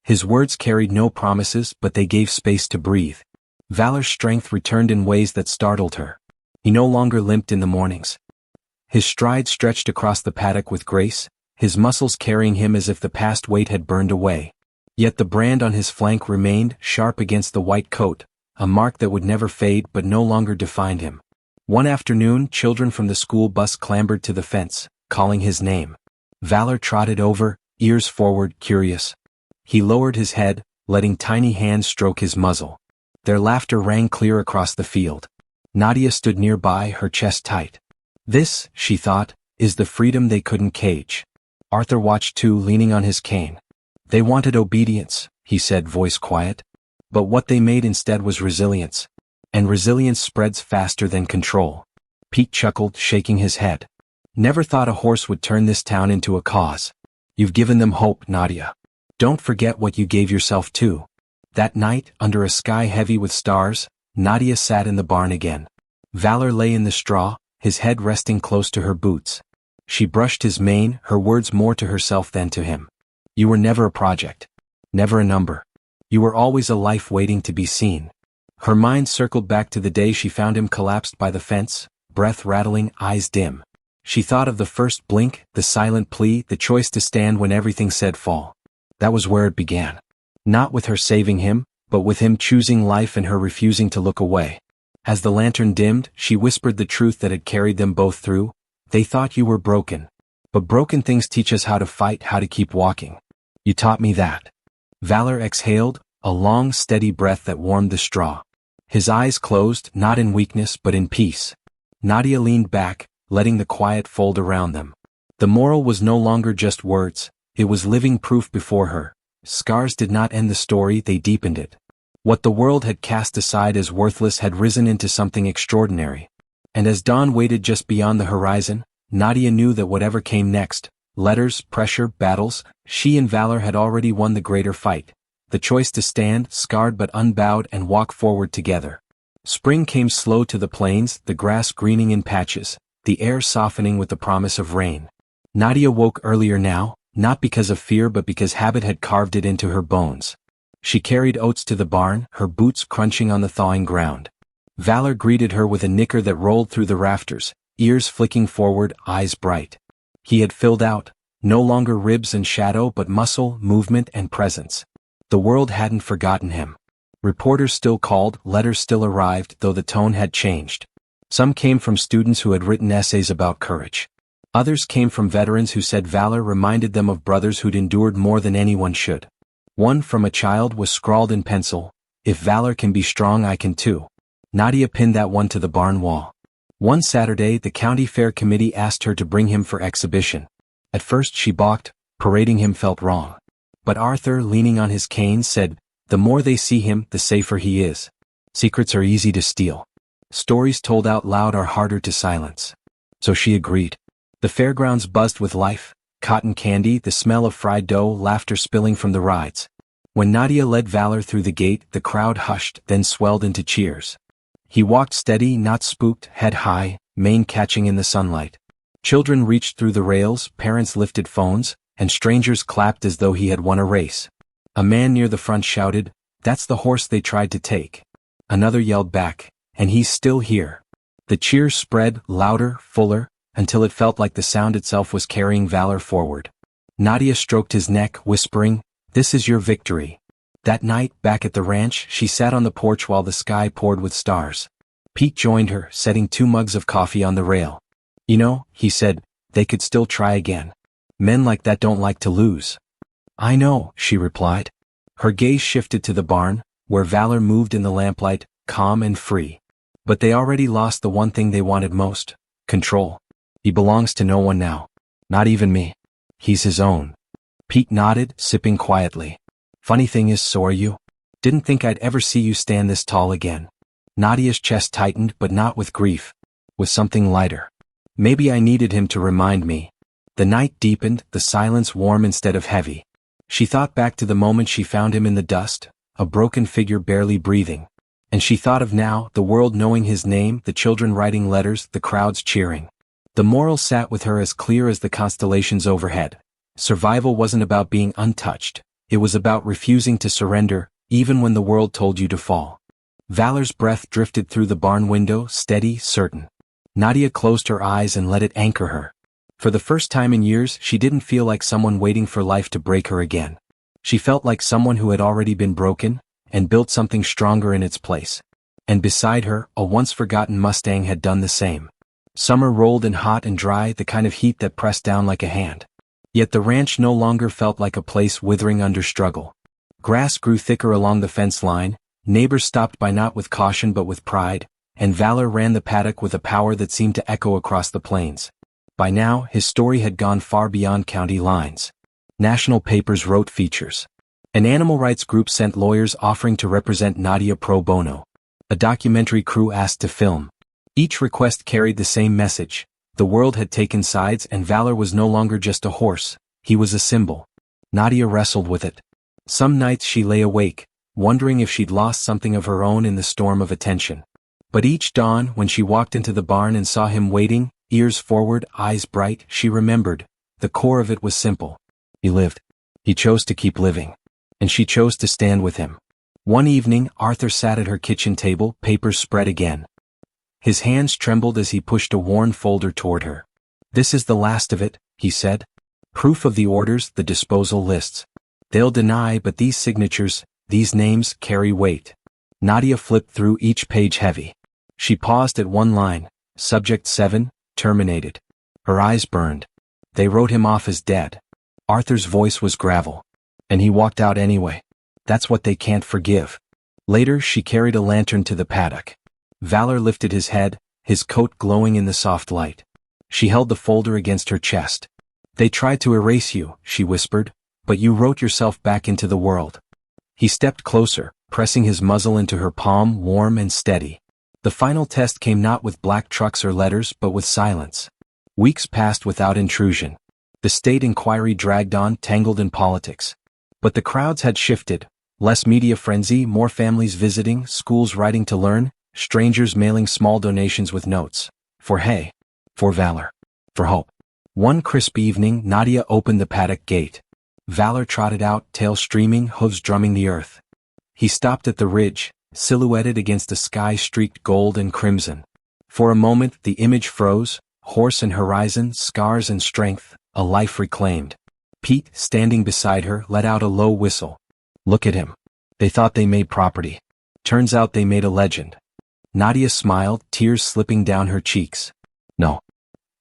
His words carried no promises, but they gave space to breathe. Valor's strength returned in ways that startled her. He no longer limped in the mornings. His stride stretched across the paddock with grace, his muscles carrying him as if the past weight had burned away. Yet the brand on his flank remained sharp against the white coat, a mark that would never fade but no longer defined him. One afternoon, children from the school bus clambered to the fence, calling his name. Valor trotted over, ears forward, curious. He lowered his head, letting tiny hands stroke his muzzle. Their laughter rang clear across the field. Nadia stood nearby, her chest tight. This, she thought, is the freedom they couldn't cage. Arthur watched too, leaning on his cane. They wanted obedience, he said, voice quiet. But what they made instead was resilience. And resilience spreads faster than control. Pete chuckled, shaking his head. Never thought a horse would turn this town into a cause. You've given them hope, Nadia. Don't forget what you gave yourself too. That night, under a sky heavy with stars, Nadia sat in the barn again. Valor lay in the straw, his head resting close to her boots. She brushed his mane, her words more to herself than to him. You were never a project. Never a number. You were always a life waiting to be seen. Her mind circled back to the day she found him collapsed by the fence, breath rattling, eyes dim. She thought of the first blink, the silent plea, the choice to stand when everything said fall. That was where it began. Not with her saving him, but with him choosing life and her refusing to look away. As the lantern dimmed, she whispered the truth that had carried them both through. They thought you were broken. But broken things teach us how to fight, how to keep walking. You taught me that. Valor exhaled, a long, steady breath that warmed the straw. His eyes closed, not in weakness but in peace. Nadia leaned back, letting the quiet fold around them. The moral was no longer just words, it was living proof before her. Scars did not end the story, they deepened it. What the world had cast aside as worthless had risen into something extraordinary. And as dawn waited just beyond the horizon, Nadia knew that whatever came next, letters, pressure, battles, she and Valor had already won the greater fight. The choice to stand, scarred but unbowed, and walk forward together. Spring came slow to the plains, the grass greening in patches, the air softening with the promise of rain. Nadia woke earlier now, not because of fear but because habit had carved it into her bones. She carried oats to the barn, her boots crunching on the thawing ground. Valor greeted her with a nicker that rolled through the rafters, ears flicking forward, eyes bright. He had filled out, no longer ribs and shadow but muscle, movement and presence. The world hadn't forgotten him. Reporters still called, letters still arrived, though the tone had changed. Some came from students who had written essays about courage. Others came from veterans who said valor reminded them of brothers who'd endured more than anyone should. One from a child was scrawled in pencil, "If valor can be strong, I can too." Nadia pinned that one to the barn wall. One Saturday, the county fair committee asked her to bring him for exhibition. At first she balked, parading him felt wrong. But Arthur, leaning on his cane, said, "The more they see him, the safer he is. Secrets are easy to steal. Stories told out loud are harder to silence." So she agreed. The fairgrounds buzzed with life, cotton candy, the smell of fried dough, laughter spilling from the rides. When Nadia led Valor through the gate, the crowd hushed, then swelled into cheers. He walked steady, not spooked, head high, mane catching in the sunlight. Children reached through the rails, parents lifted phones, and strangers clapped as though he had won a race. A man near the front shouted, "That's the horse they tried to take." Another yelled back, "And he's still here." The cheers spread, louder, fuller, until it felt like the sound itself was carrying Valor forward. Nadia stroked his neck, whispering, "This is your victory." That night, back at the ranch, she sat on the porch while the sky poured with stars. Pete joined her, setting 2 mugs of coffee on the rail. "You know," he said, "they could still try again. Men like that don't like to lose." "I know," she replied. Her gaze shifted to the barn, where Valor moved in the lamplight, calm and free. But they already lost the one thing they wanted most: control. "He belongs to no one now. Not even me. He's his own." Pete nodded, sipping quietly. "Funny thing is, so are you. Didn't think I'd ever see you stand this tall again." Nadia's chest tightened, but not with grief. With something lighter. Maybe I needed him to remind me. The night deepened, the silence warm instead of heavy. She thought back to the moment she found him in the dust, a broken figure barely breathing. And she thought of now, the world knowing his name, the children writing letters, the crowds cheering. The moral sat with her as clear as the constellations overhead. Survival wasn't about being untouched. It was about refusing to surrender, even when the world told you to fall. Valor's breath drifted through the barn window, steady, certain. Nadia closed her eyes and let it anchor her. For the first time in years, she didn't feel like someone waiting for life to break her again. She felt like someone who had already been broken, and built something stronger in its place. And beside her, a once-forgotten Mustang had done the same. Summer rolled in hot and dry, the kind of heat that pressed down like a hand. Yet the ranch no longer felt like a place withering under struggle. Grass grew thicker along the fence line, neighbors stopped by not with caution but with pride, and Valor ran the paddock with a power that seemed to echo across the plains. By now, his story had gone far beyond county lines. National papers wrote features. An animal rights group sent lawyers offering to represent Nadia pro bono. A documentary crew asked to film. Each request carried the same message. The world had taken sides and Valor was no longer just a horse, he was a symbol. Nadia wrestled with it. Some nights she lay awake, wondering if she'd lost something of her own in the storm of attention. But each dawn, when she walked into the barn and saw him waiting, ears forward, eyes bright, she remembered. The core of it was simple. He lived. He chose to keep living. And she chose to stand with him. One evening, Arthur sat at her kitchen table, papers spread again. His hands trembled as he pushed a worn folder toward her. "This is the last of it," he said. "Proof of the orders, the disposal lists. They'll deny, but these signatures, these names, carry weight." Nadia flipped through each page heavy. She paused at one line, Subject 7, terminated. Her eyes burned. They wrote him off as dead. Arthur's voice was gravel. And he walked out anyway. That's what they can't forgive. Later, she carried a lantern to the paddock. Valor lifted his head, his coat glowing in the soft light. She held the folder against her chest. "They tried to erase you," she whispered, "but you wrote yourself back into the world." He stepped closer, pressing his muzzle into her palm, warm and steady. The final test came not with black trucks or letters but with silence. Weeks passed without intrusion. The state inquiry dragged on, tangled in politics. But the crowds had shifted. Less media frenzy, more families visiting, schools writing to learn, strangers mailing small donations with notes. For hay. For Valor. For hope. One crisp evening, Nadia opened the paddock gate. Valor trotted out, tail streaming, hooves drumming the earth. He stopped at the ridge, silhouetted against a sky streaked gold and crimson. For a moment, the image froze, horse and horizon, scars and strength, a life reclaimed. Pete, standing beside her, let out a low whistle. "Look at him. They thought they made property. Turns out they made a legend." Nadia smiled, tears slipping down her cheeks. No.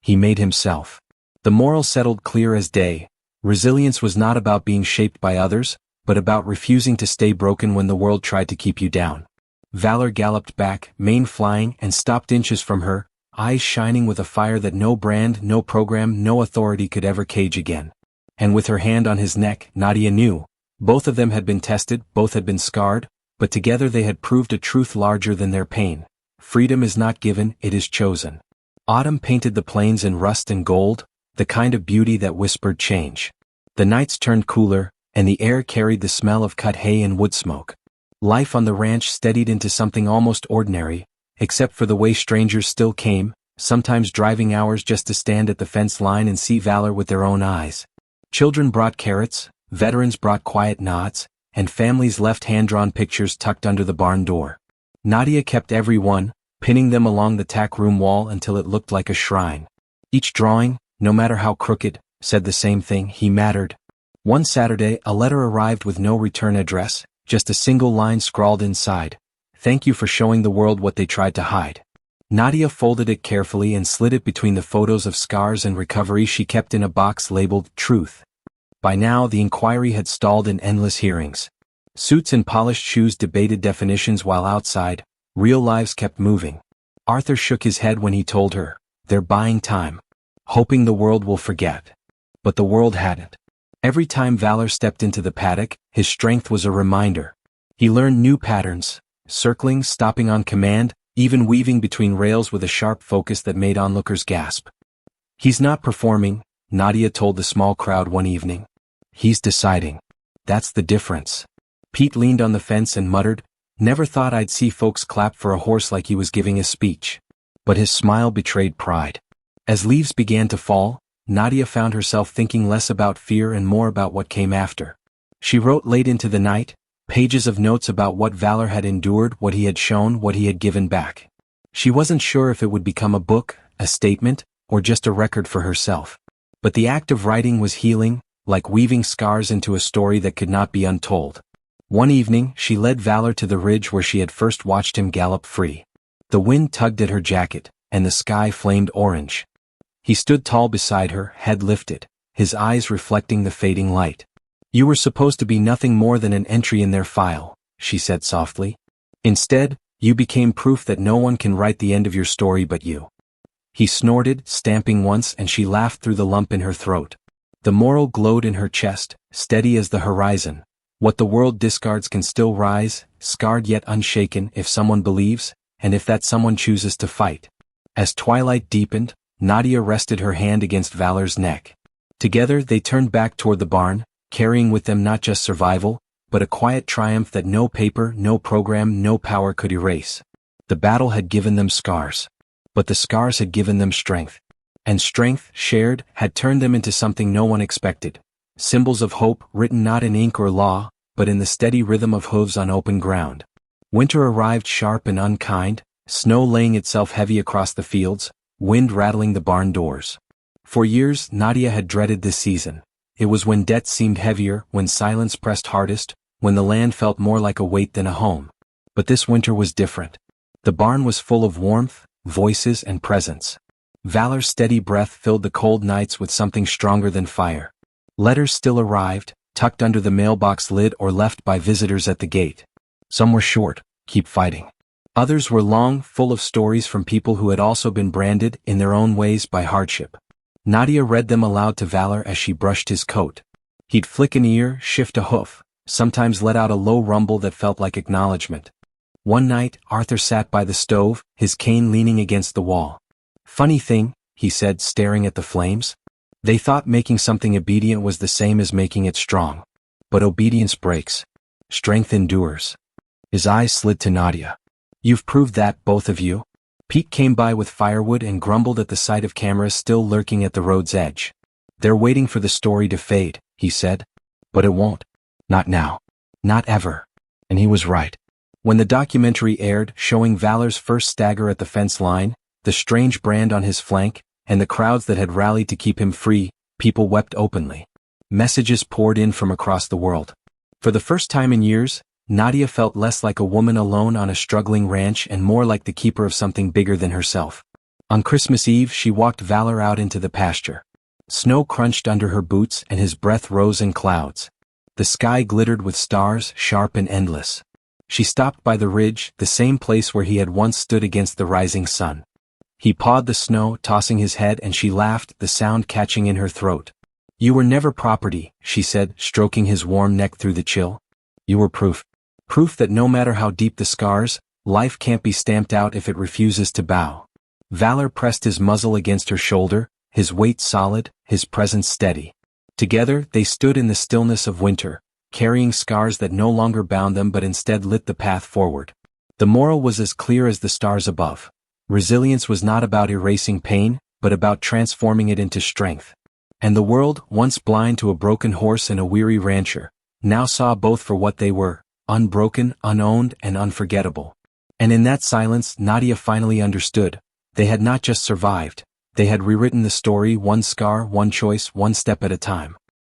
He made himself. The moral settled clear as day. Resilience was not about being shaped by others, but about refusing to stay broken when the world tried to keep you down. Valor galloped back, mane flying, and stopped inches from her, eyes shining with a fire that no brand, no program, no authority could ever cage again. And with her hand on his neck, Nadia knew. Both of them had been tested, both had been scarred, but together they had proved a truth larger than their pain. Freedom is not given, it is chosen. Autumn painted the plains in rust and gold, the kind of beauty that whispered change. The nights turned cooler, and the air carried the smell of cut hay and wood smoke. Life on the ranch steadied into something almost ordinary, except for the way strangers still came, sometimes driving hours just to stand at the fence line and see Valor with their own eyes. Children brought carrots, veterans brought quiet nods, and families left hand-drawn pictures tucked under the barn door. Nadia kept every one, pinning them along the tack room wall until it looked like a shrine. Each drawing, no matter how crooked, said the same thing: he mattered. One Saturday, a letter arrived with no return address, just a single line scrawled inside. "Thank you for showing the world what they tried to hide." Nadia folded it carefully and slid it between the photos of scars and recovery she kept in a box labeled Truth. By now, the inquiry had stalled in endless hearings. Suits and polished shoes debated definitions while outside, real lives kept moving. Arthur shook his head when he told her, "They're buying time. Hoping the world will forget." But the world hadn't. Every time Valor stepped into the paddock, his strength was a reminder. He learned new patterns, circling, stopping on command, even weaving between rails with a sharp focus that made onlookers gasp. "He's not performing," Nadia told the small crowd one evening. "He's deciding. That's the difference." Pete leaned on the fence and muttered, "Never thought I'd see folks clap for a horse like he was giving a speech." But his smile betrayed pride. As leaves began to fall, Nadia found herself thinking less about fear and more about what came after. She wrote late into the night, pages of notes about what Valor had endured, what he had shown, what he had given back. She wasn't sure if it would become a book, a statement, or just a record for herself. But the act of writing was healing, like weaving scars into a story that could not be untold. One evening, she led Valor to the ridge where she had first watched him gallop free. The wind tugged at her jacket, and the sky flamed orange. He stood tall beside her, head lifted, his eyes reflecting the fading light. "You were supposed to be nothing more than an entry in their file," she said softly. "Instead, you became proof that no one can write the end of your story but you." He snorted, stamping once, and she laughed through the lump in her throat. The moral glowed in her chest, steady as the horizon. What the world discards can still rise, scarred yet unshaken, if someone believes, and if that someone chooses to fight. As twilight deepened, Nadia rested her hand against Valor's neck. Together they turned back toward the barn, carrying with them not just survival, but a quiet triumph that no paper, no program, no power could erase. The battle had given them scars. But the scars had given them strength. And strength, shared, had turned them into something no one expected. Symbols of hope written not in ink or law, but in the steady rhythm of hooves on open ground. Winter arrived sharp and unkind, snow laying itself heavy across the fields, wind rattling the barn doors. For years, Nadia had dreaded this season. It was when debt seemed heavier, when silence pressed hardest, when the land felt more like a weight than a home. But this winter was different. The barn was full of warmth, voices, and presence. Valor's steady breath filled the cold nights with something stronger than fire. Letters still arrived, tucked under the mailbox lid or left by visitors at the gate. Some were short, "Keep fighting." Others were long, full of stories from people who had also been branded, in their own ways, by hardship. Nadia read them aloud to Valor as she brushed his coat. He'd flick an ear, shift a hoof, sometimes let out a low rumble that felt like acknowledgement. One night, Arthur sat by the stove, his cane leaning against the wall. "Funny thing," he said, staring at the flames. "They thought making something obedient was the same as making it strong. But obedience breaks. Strength endures." His eyes slid to Nadia. "You've proved that, both of you." Pete came by with firewood and grumbled at the sight of cameras still lurking at the road's edge. "They're waiting for the story to fade," he said. "But it won't. Not now. Not ever." And he was right. When the documentary aired, showing Valor's first stagger at the fence line, the strange brand on his flank, and the crowds that had rallied to keep him free, people wept openly. Messages poured in from across the world. For the first time in years, Nadia felt less like a woman alone on a struggling ranch and more like the keeper of something bigger than herself. On Christmas Eve, she walked Valor out into the pasture. Snow crunched under her boots and his breath rose in clouds. The sky glittered with stars, sharp and endless. She stopped by the ridge, the same place where he had once stood against the rising sun. He pawed the snow, tossing his head, and she laughed, the sound catching in her throat. "You were never property," she said, stroking his warm neck through the chill. "You were proof. Proof that no matter how deep the scars, life can't be stamped out if it refuses to bow." Valor pressed his muzzle against her shoulder, his weight solid, his presence steady. Together, they stood in the stillness of winter, carrying scars that no longer bound them but instead lit the path forward. The moral was as clear as the stars above. Resilience was not about erasing pain, but about transforming it into strength. And the world, once blind to a broken horse and a weary rancher, now saw both for what they were, unbroken, unowned, and unforgettable. And in that silence, Nadia finally understood. They had not just survived, they had rewritten the story, one scar, one choice, one step at a time.